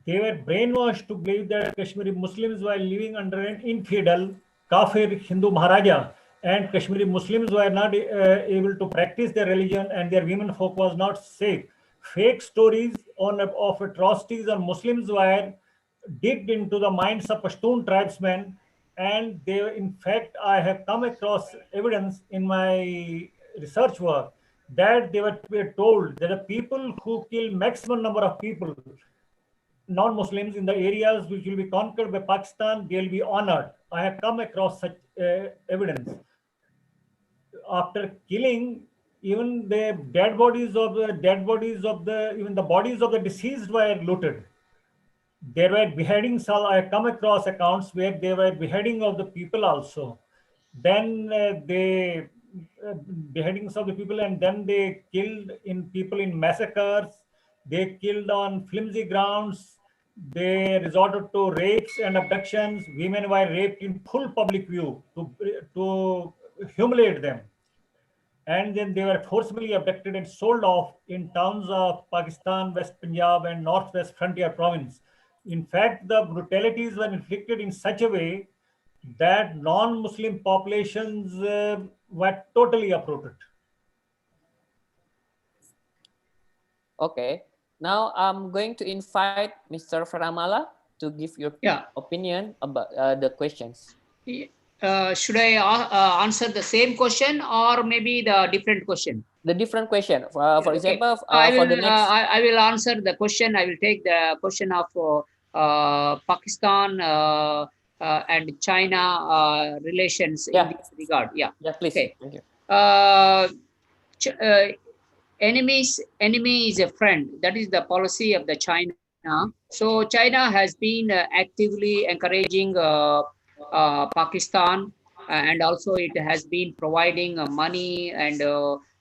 they were brainwashed to believe that Kashmiri Muslims were living under an infidel Kafir Hindu Maharaja, and Kashmiri Muslims were not able to practice their religion, and their women folk was not safe. Fake stories of atrocities on Muslims were digged into the minds of Pashtun tribesmen, and they, in fact, I have come across evidence in my research work that they were told that the people who kill maximum number of people, non-Muslims, in the areas which will be conquered by Pakistan, they will be honored. I have come across such evidence. After killing, even the bodies of the deceased were looted. There were beheadings. I have come across accounts where there were beheading of the people also. Then beheadings of the people, and then they killed people in massacres. They killed on flimsy grounds. They resorted to rapes and abductions. Women were raped in full public view to humiliate them. And then they were forcibly abducted and sold off in towns of Pakistan, West Punjab, and Northwest Frontier Province. In fact, the brutalities were inflicted in such a way that non-Muslim populations were totally uprooted. Okay. Now I'm going to invite Mr. Faramala to give your opinion about the questions. Should I answer the same question or maybe the different question? The different question. For example, for the next... I will answer the question. I will take the question of Pakistan and China relations in this regard. Yeah, please. Okay. Thank you. Enemy is a friend. That is the policy of the China. So China has been actively encouraging Pakistan, and also it has been providing money and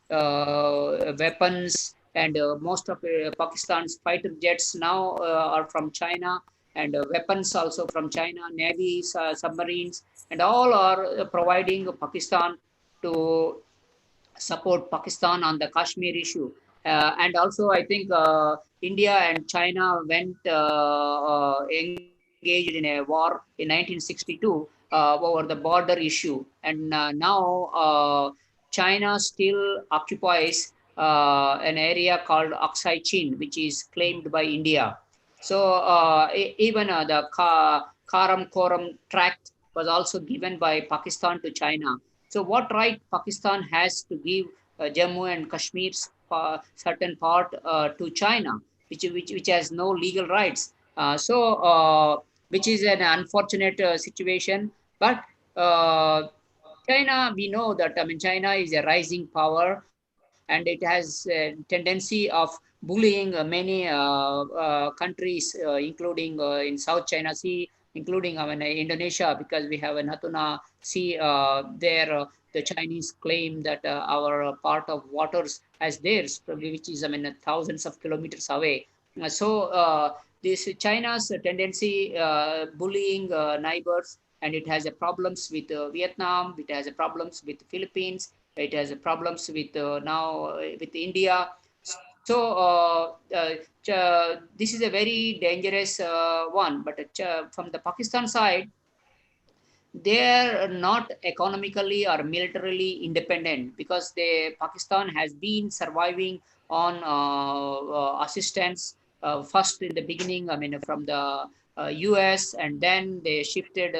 weapons, and most of Pakistan's fighter jets now are from China, and weapons also from China, navies, submarines, and all are providing Pakistan to support Pakistan on the Kashmir issue. And also, I think India and China went engaged in a war in 1962 over the border issue. And now China still occupies an area called Aksai Chin, which is claimed by India. So even the Karam Koram tract was also given by Pakistan to China. So what right Pakistan has to give Jammu and Kashmir's certain part to China, which has no legal rights. Which is an unfortunate situation. But China, we know that China is a rising power, and it has a tendency of bullying many countries, including in South China Sea, including Indonesia, because we have a Natuna Sea there. The Chinese claim that our part of waters as theirs, which is thousands of kilometers away. This China's tendency bullying neighbors, and it has a problems with Vietnam, it has a problems with Philippines, it has a problems with now with India. This is a very dangerous one. But from the Pakistan side, they're not economically or militarily independent, because Pakistan has been surviving on assistance first in the beginning, from the US, and then they shifted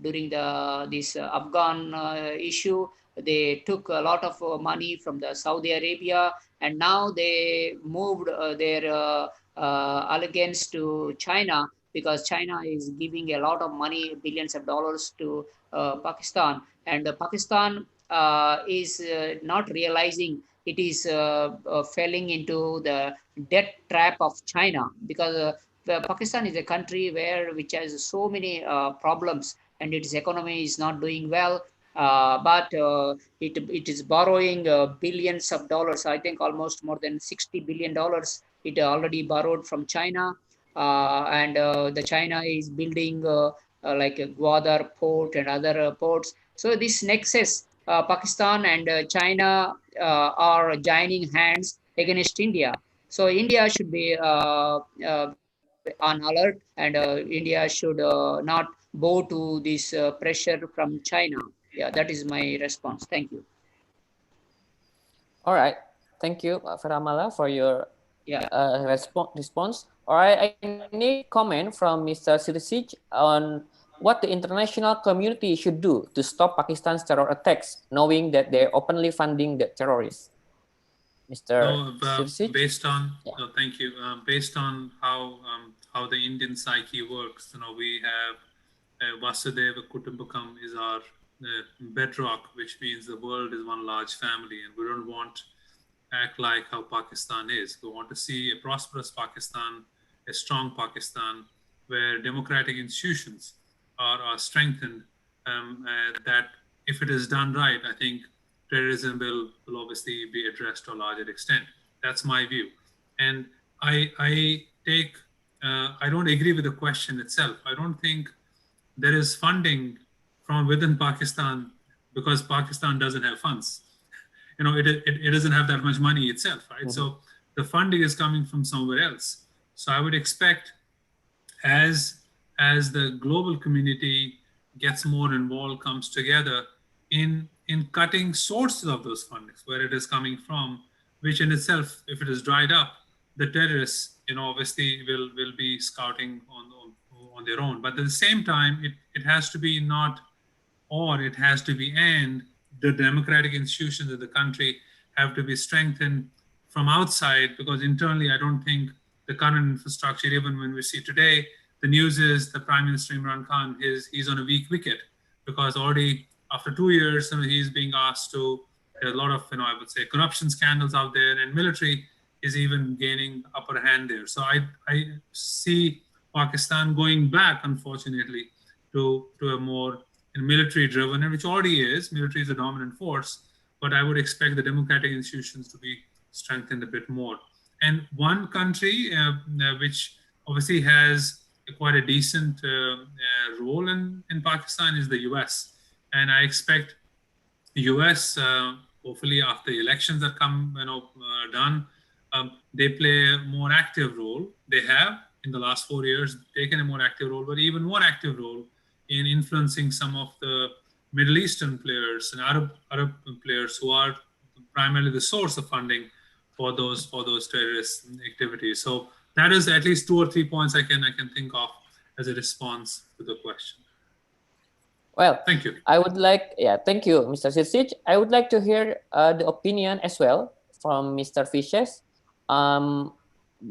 during this Afghan issue. They took a lot of money from the Saudi Arabia, and now they moved their allegiance to China, because China is giving a lot of money, billions of dollars to Pakistan. And Pakistan is not realizing it is falling into the debt trap of China, because Pakistan is a country which has so many problems, and its economy is not doing well. But it is borrowing billions of dollars. I think almost more than $60 billion it already borrowed from China. And the China is building like a Gwadar port and other ports. So this nexus, Pakistan and China are joining hands against India. So India should be on alert, and India should not bow to this pressure from China. Yeah, that is my response. Thank you. All right. Thank you, Faramala, for your response. All right, I need comment from Mr. Sirsich on what the international community should do to stop Pakistan's terror attacks, knowing that they're openly funding the terrorists. Mr. Sirsich? Based on, thank you. Based on how the Indian psyche works, we have Vasudeva Kutumbakam is our bedrock, which means the world is one large family, and we don't want to act like how Pakistan is. We want to see a prosperous Pakistan, a strong Pakistan, where democratic institutions are strengthened. That if it is done right, I think terrorism will obviously be addressed to a larger extent. That's my view. And I don't agree with the question itself. I don't think there is funding from within Pakistan because Pakistan doesn't have funds. It doesn't have that much money itself, right? Mm-hmm. So the funding is coming from somewhere else. So I would expect as the global community gets more involved, comes together in cutting sources of those fundings, where it is coming from, which in itself, if it is dried up, the terrorists, obviously will be scouting on their own. But at the same time, it has to be not or, it has to be and. The democratic institutions of the country have to be strengthened from outside, because internally, I don't think the current infrastructure, even when we see today, the news is the Prime Minister Imran Khan he's on a weak wicket, because already after 2 years, he's being asked to, there are a lot of, I would say, corruption scandals out there, and military is even gaining upper hand there. So I see Pakistan going back, unfortunately, to a more military driven, and which already is. Military is a dominant force, but I would expect the democratic institutions to be strengthened a bit more. And one country which obviously has quite a decent role in Pakistan is the US. And I expect the US, hopefully after the elections that come, done, they play a more active role. They have in the last 4 years taken a more active role, but even more active role in influencing some of the Middle Eastern players and Arab players who are primarily the source of funding for those terrorist activities. So that is at least 2 or 3 points I can think of as a response to the question. Well, thank you. I would like, thank you, Mr. Sirsic. I would like to hear the opinion as well from Mr. Fishes.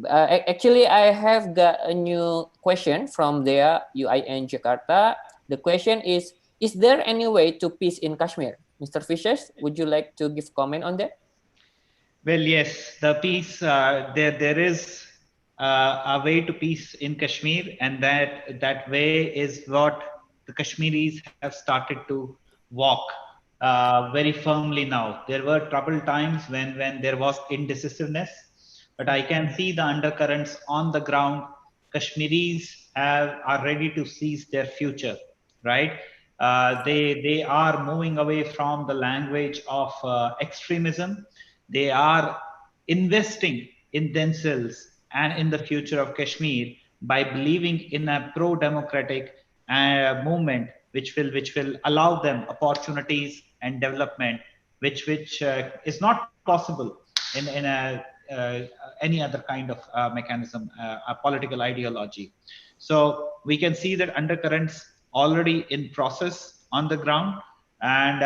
Actually, I have got a new question from their UIN Jakarta. The question is there any way to peace in Kashmir? Mr. Fishes, would you like to give comment on that? Well, yes, the peace, there is a way to peace in Kashmir, and that way is what the Kashmiris have started to walk very firmly now. There were troubled times when there was indecisiveness, but I can see the undercurrents on the ground. Kashmiris are ready to seize their future, right? They are moving away from the language of extremism. They are investing in themselves and in the future of Kashmir by believing in a pro-democratic movement, which will allow them opportunities and development, which is not possible in any other kind of mechanism, a political ideology. So we can see that undercurrents already in process on the ground, and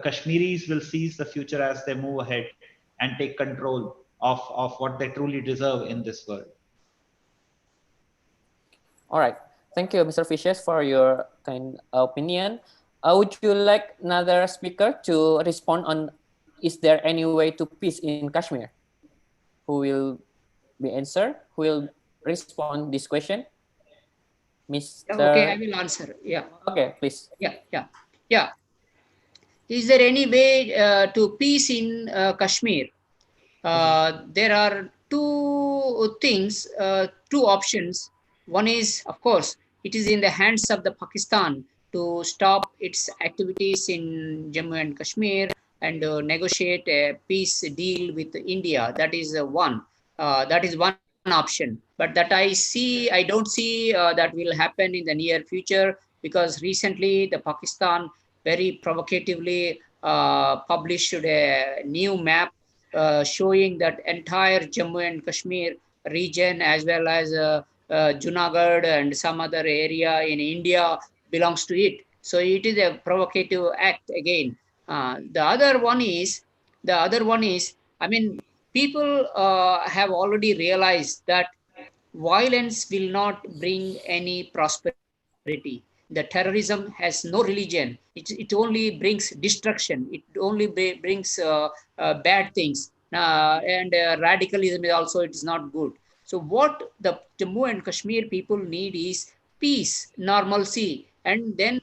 Kashmiris will seize the future as they move ahead and take control of what they truly deserve in this world. All right. Thank you, Mr. Fishes, for your kind opinion. Would you like another speaker to respond on, is there any way to peace in Kashmir? Who will be answer? Who will respond this question? Mr. Okay, I will answer. Yeah. Okay, please. Yeah. Is there any way to peace in Kashmir? There are two things, two options. One is, of course, it is in the hands of the Pakistan to stop its activities in Jammu and Kashmir and negotiate a peace deal with India. That is one. That is one option. But that I don't see that will happen in the near future, because recently the Pakistan very provocatively published a new map showing that entire Jammu and Kashmir region, as well as Junagadh and some other area in India, belongs to it. So it is a provocative act again. The other one is, I mean, people have already realized that violence will not bring any prosperity. The terrorism has no religion. It only brings destruction. It only brings bad things. And radicalism is also, it is not good. So what the Jammu and Kashmir people need is peace, normalcy, and then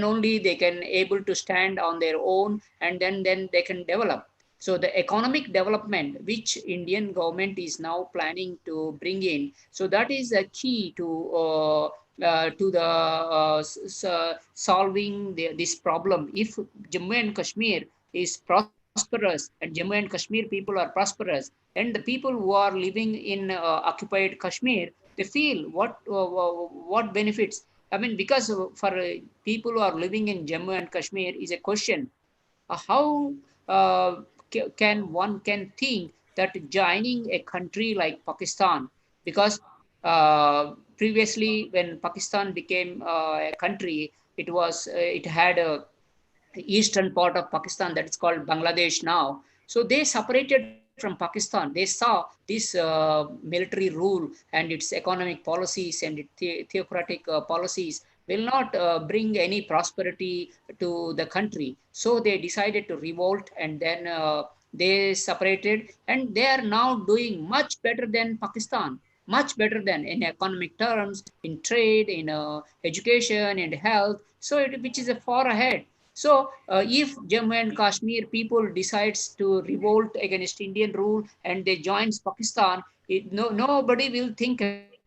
only they can able to stand on their own, and then they can develop. So the economic development which Indian government is now planning to bring in, so that is a key to solving this problem. If Jammu and Kashmir is prosperous and Jammu and Kashmir people are prosperous, and the people who are living in occupied Kashmir, they feel what benefits. I mean, because for people who are living in Jammu and Kashmir is a question, how can one think that joining a country like Pakistan, because previously when Pakistan became a country, it had a eastern part of Pakistan that is called Bangladesh now. So they separated from Pakistan. They saw this military rule and its economic policies and its theocratic policies will not bring any prosperity to the country. So they decided to revolt, and then they separated, and they are now doing much better than Pakistan, much better than in economic terms, in trade, in education, and health. So which is far ahead. So if Jammu and Kashmir people decides to revolt against Indian rule and they joins Pakistan, nobody will think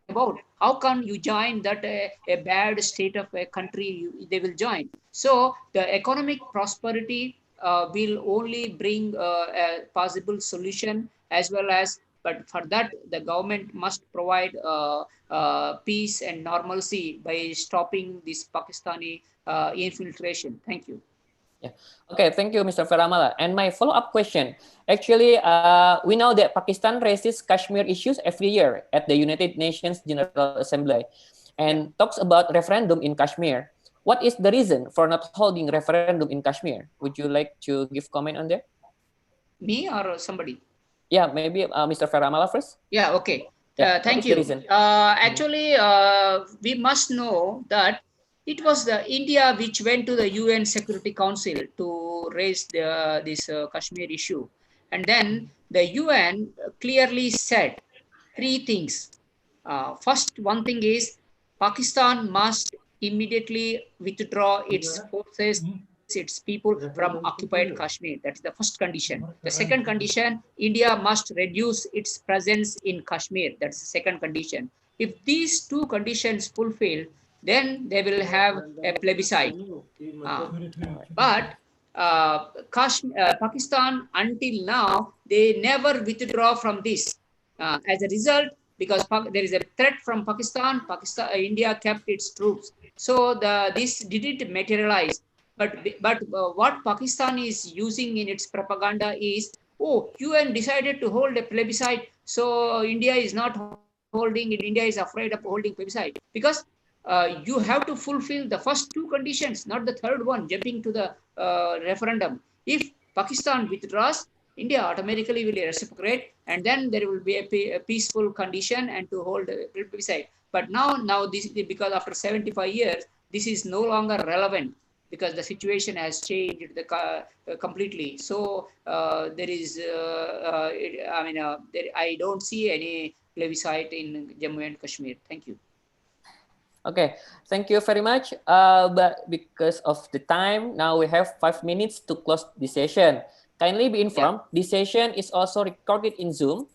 about how can you join that a bad state of a country they will join. So the economic prosperity will only bring a possible solution, as well as, but for that the government must provide peace and normalcy by stopping this Pakistani infiltration. Thank you. Yeah. Okay, thank you, Mr. Faramala. And my follow-up question, actually, we know that Pakistan raises Kashmir issues every year at the United Nations General Assembly and talks about referendum in Kashmir. What is the reason for not holding referendum in Kashmir? Would you like to give comment on that? Me or somebody? Yeah, maybe Mr. Faramala first. Yeah, okay. Yeah, Thank what is the you. reason? Actually, we must know that it was the India which went to the UN Security Council to raise this Kashmir issue. And then the UN clearly said three things. First, one thing is Pakistan must immediately withdraw its forces, its people from occupied Kashmir. That's the first condition. The second condition, India must reduce its presence in Kashmir. That's the second condition. If these two conditions fulfill, then they will have a plebiscite. But Pakistan, until now, they never withdraw from this. As a result, because there is a threat from Pakistan, India kept its troops. So this didn't materialize. But what Pakistan is using in its propaganda is, oh, UN decided to hold a plebiscite, so India is not holding it. India is afraid of holding plebiscite because you have to fulfill the first two conditions, not the third one, jumping to the referendum. If Pakistan withdraws, India automatically will reciprocate, and then there will be a peaceful condition and to hold a plebiscite. But now this, because after 75 years, this is no longer relevant because the situation has changed completely. So there is, I don't see any plebiscite in Jammu and Kashmir. Thank you. Okay, thank you very much. But because of the time, now we have 5 minutes to close the session. Kindly be informed, this session is also recorded in Zoom,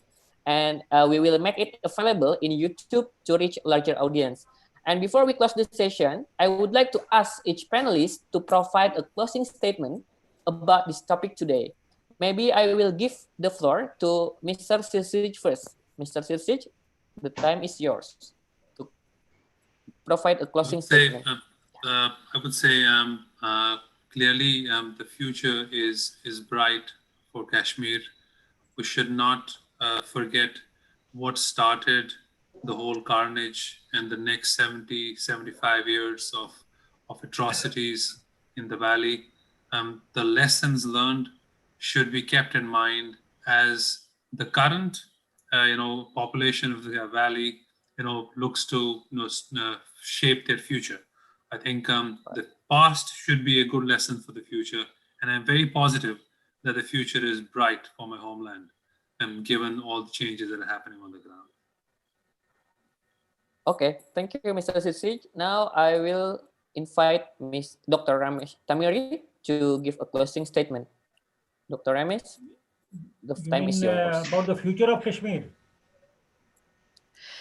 and we will make it available in YouTube to reach larger audience. And before we close the session, I would like to ask each panelist to provide a closing statement about this topic today. Maybe I will give the floor to Mr. Sirsij first. Mr. Sirsij, the time is yours to provide a closing statement. I would say clearly the future is bright for Kashmir. We should not forget what started the whole carnage and the next 70, 75 years of atrocities in the valley. The lessons learned should be kept in mind as the current, population of the valley, looks to shape their future. I think the past should be a good lesson for the future, and I'm very positive that the future is bright for my homeland, given all the changes that are happening on the ground. Okay, thank you, Mr. Sirsij. Now I will invite Ms. Dr. Ramesh Tamiri to give a closing statement. Dr. Ramesh, the time is yours. About the future of Kashmir?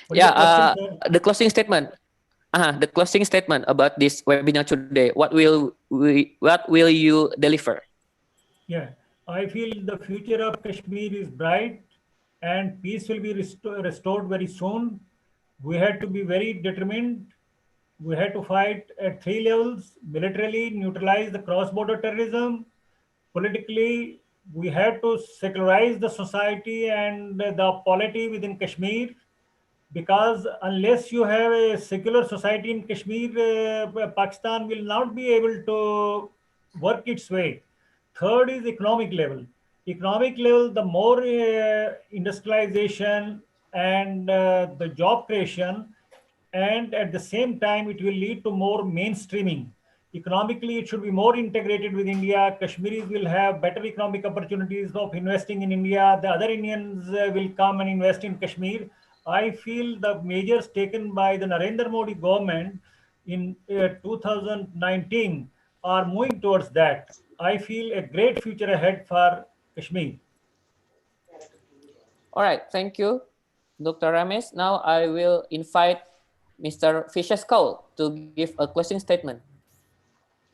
The closing statement. The closing statement about this webinar today. What will you deliver? Yeah, I feel the future of Kashmir is bright and peace will be restored very soon. We had to be very determined. We had to fight at 3 levels: militarily, neutralize the cross-border terrorism; politically, we had to secularize the society and the polity within Kashmir, because unless you have a secular society in Kashmir, Pakistan will not be able to work its way. Third is economic level. Economic level, the more industrialization and the job creation, and at the same time, it will lead to more mainstreaming. Economically, it should be more integrated with India. Kashmiris will have better economic opportunities of investing in India. The other Indians will come and invest in Kashmir. I feel the measures taken by the Narendra Modi government in 2019 are moving towards that. I feel a great future ahead for Kashmir. All right, thank you, Dr. Ramesh. Now I will invite Mr. Fishes Cole to give a closing statement.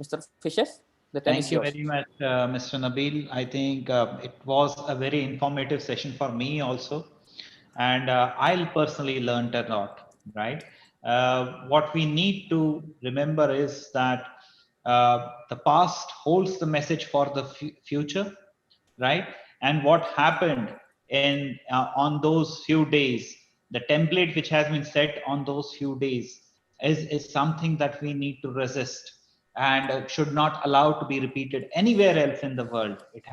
Mr. Fishes, the time is Thank you yours. very much, Mr. Nabil. I think it was a very informative session for me also. And I'll personally learned a lot, right? What we need to remember is that the past holds the message for the future, right? And what happened in on those few days, the template which has been set on those few days is something that we need to resist and should not allow to be repeated anywhere else in the world. It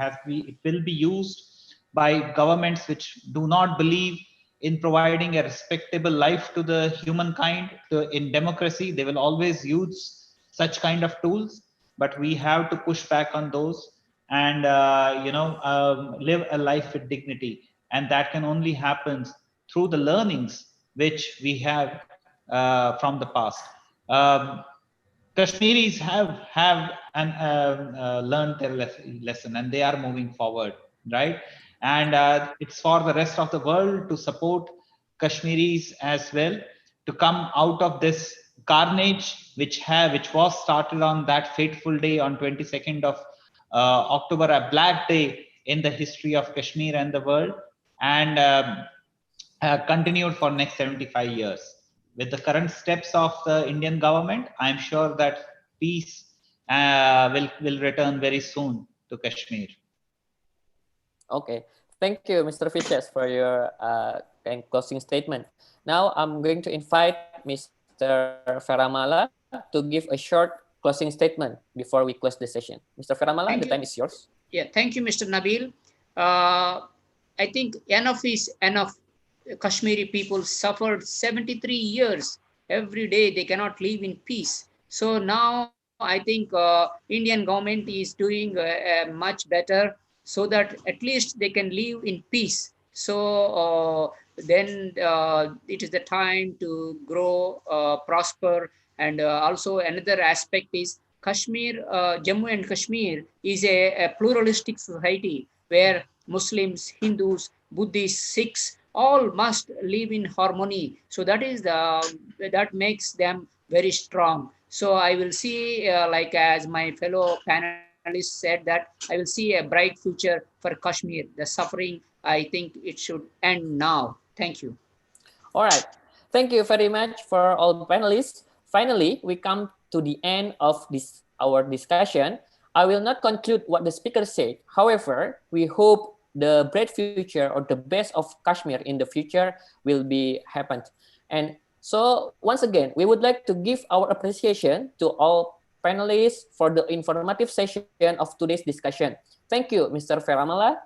will be used by governments which do not believe in providing a respectable life to the humankind. In democracy, they will always use such kind of tools, but we have to push back on those and live a life with dignity, and that can only happen through the learnings which we have from the past. Kashmiris have and learned their lesson, and they are moving forward, right? And it's for the rest of the world to support Kashmiris as well to come out of this carnage which was started on that fateful day on 22nd of October, a black day in the history of Kashmir and the world, and continued for next 75 years. With the current steps of the Indian government, I am sure that peace will return very soon to Kashmir. Okay, thank you, Mr. Fishes, for your closing statement. Now I'm going to invite Mr. Faramala to give a short closing statement before we close the session. Mr. Faramala, the time is yours. Yeah, thank you, Mr. Nabil. I think enough is enough. Kashmiri people suffered 73 years. Every day they cannot live in peace. So now I think Indian government is doing much better so that at least they can live in peace. So then it is the time to grow, prosper. And also another aspect is Kashmir, Jammu and Kashmir is a pluralistic society where Muslims, Hindus, Buddhists, Sikhs, all must live in harmony. So that makes them very strong. So I will see, like as my fellow panelists said, that I will see a bright future for Kashmir. The suffering, I think it should end now. Thank you. All right. Thank you very much for all the panelists. Finally, we come to the end of our discussion. I will not conclude what the speaker said. However, we hope the bright future or the best of Kashmir in the future will be happened. And so once again, we would like to give our appreciation to all panelists for the informative session of today's discussion. Thank you, Mr. Faramala,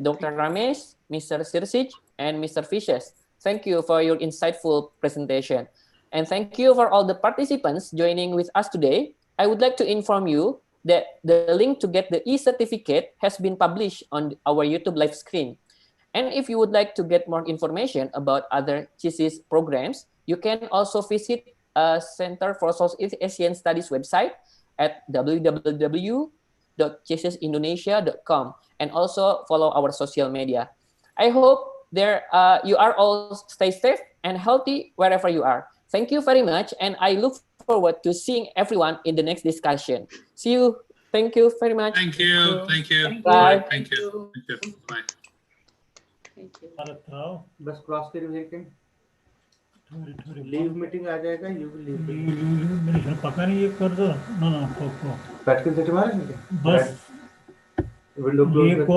Dr. Ramesh, Mr. Sirsij, and Mr. Fishes. Thank you for your insightful presentation. And thank you for all the participants joining with us today. I would like to inform you that the link to get the e-certificate has been published on our YouTube live screen. And if you would like to get more information about other CSEAS programs, you can also visit Center for Southeast Asian Studies website at www.cseasindonesia.com and also follow our social media. I hope you are all stay safe and healthy wherever you are. Thank you very much, and I look forward to seeing everyone in the next discussion. See you. Thank you very much. Thank you. Thank you. Bye. Thank you. Thank you. Bye. Thank you. बस cross करिए second leave meeting आ जाएगा you will leave मेरे पता नहीं ये कर दो ना ना बैठ के सेट मारेंगे बस विंडो क्लोज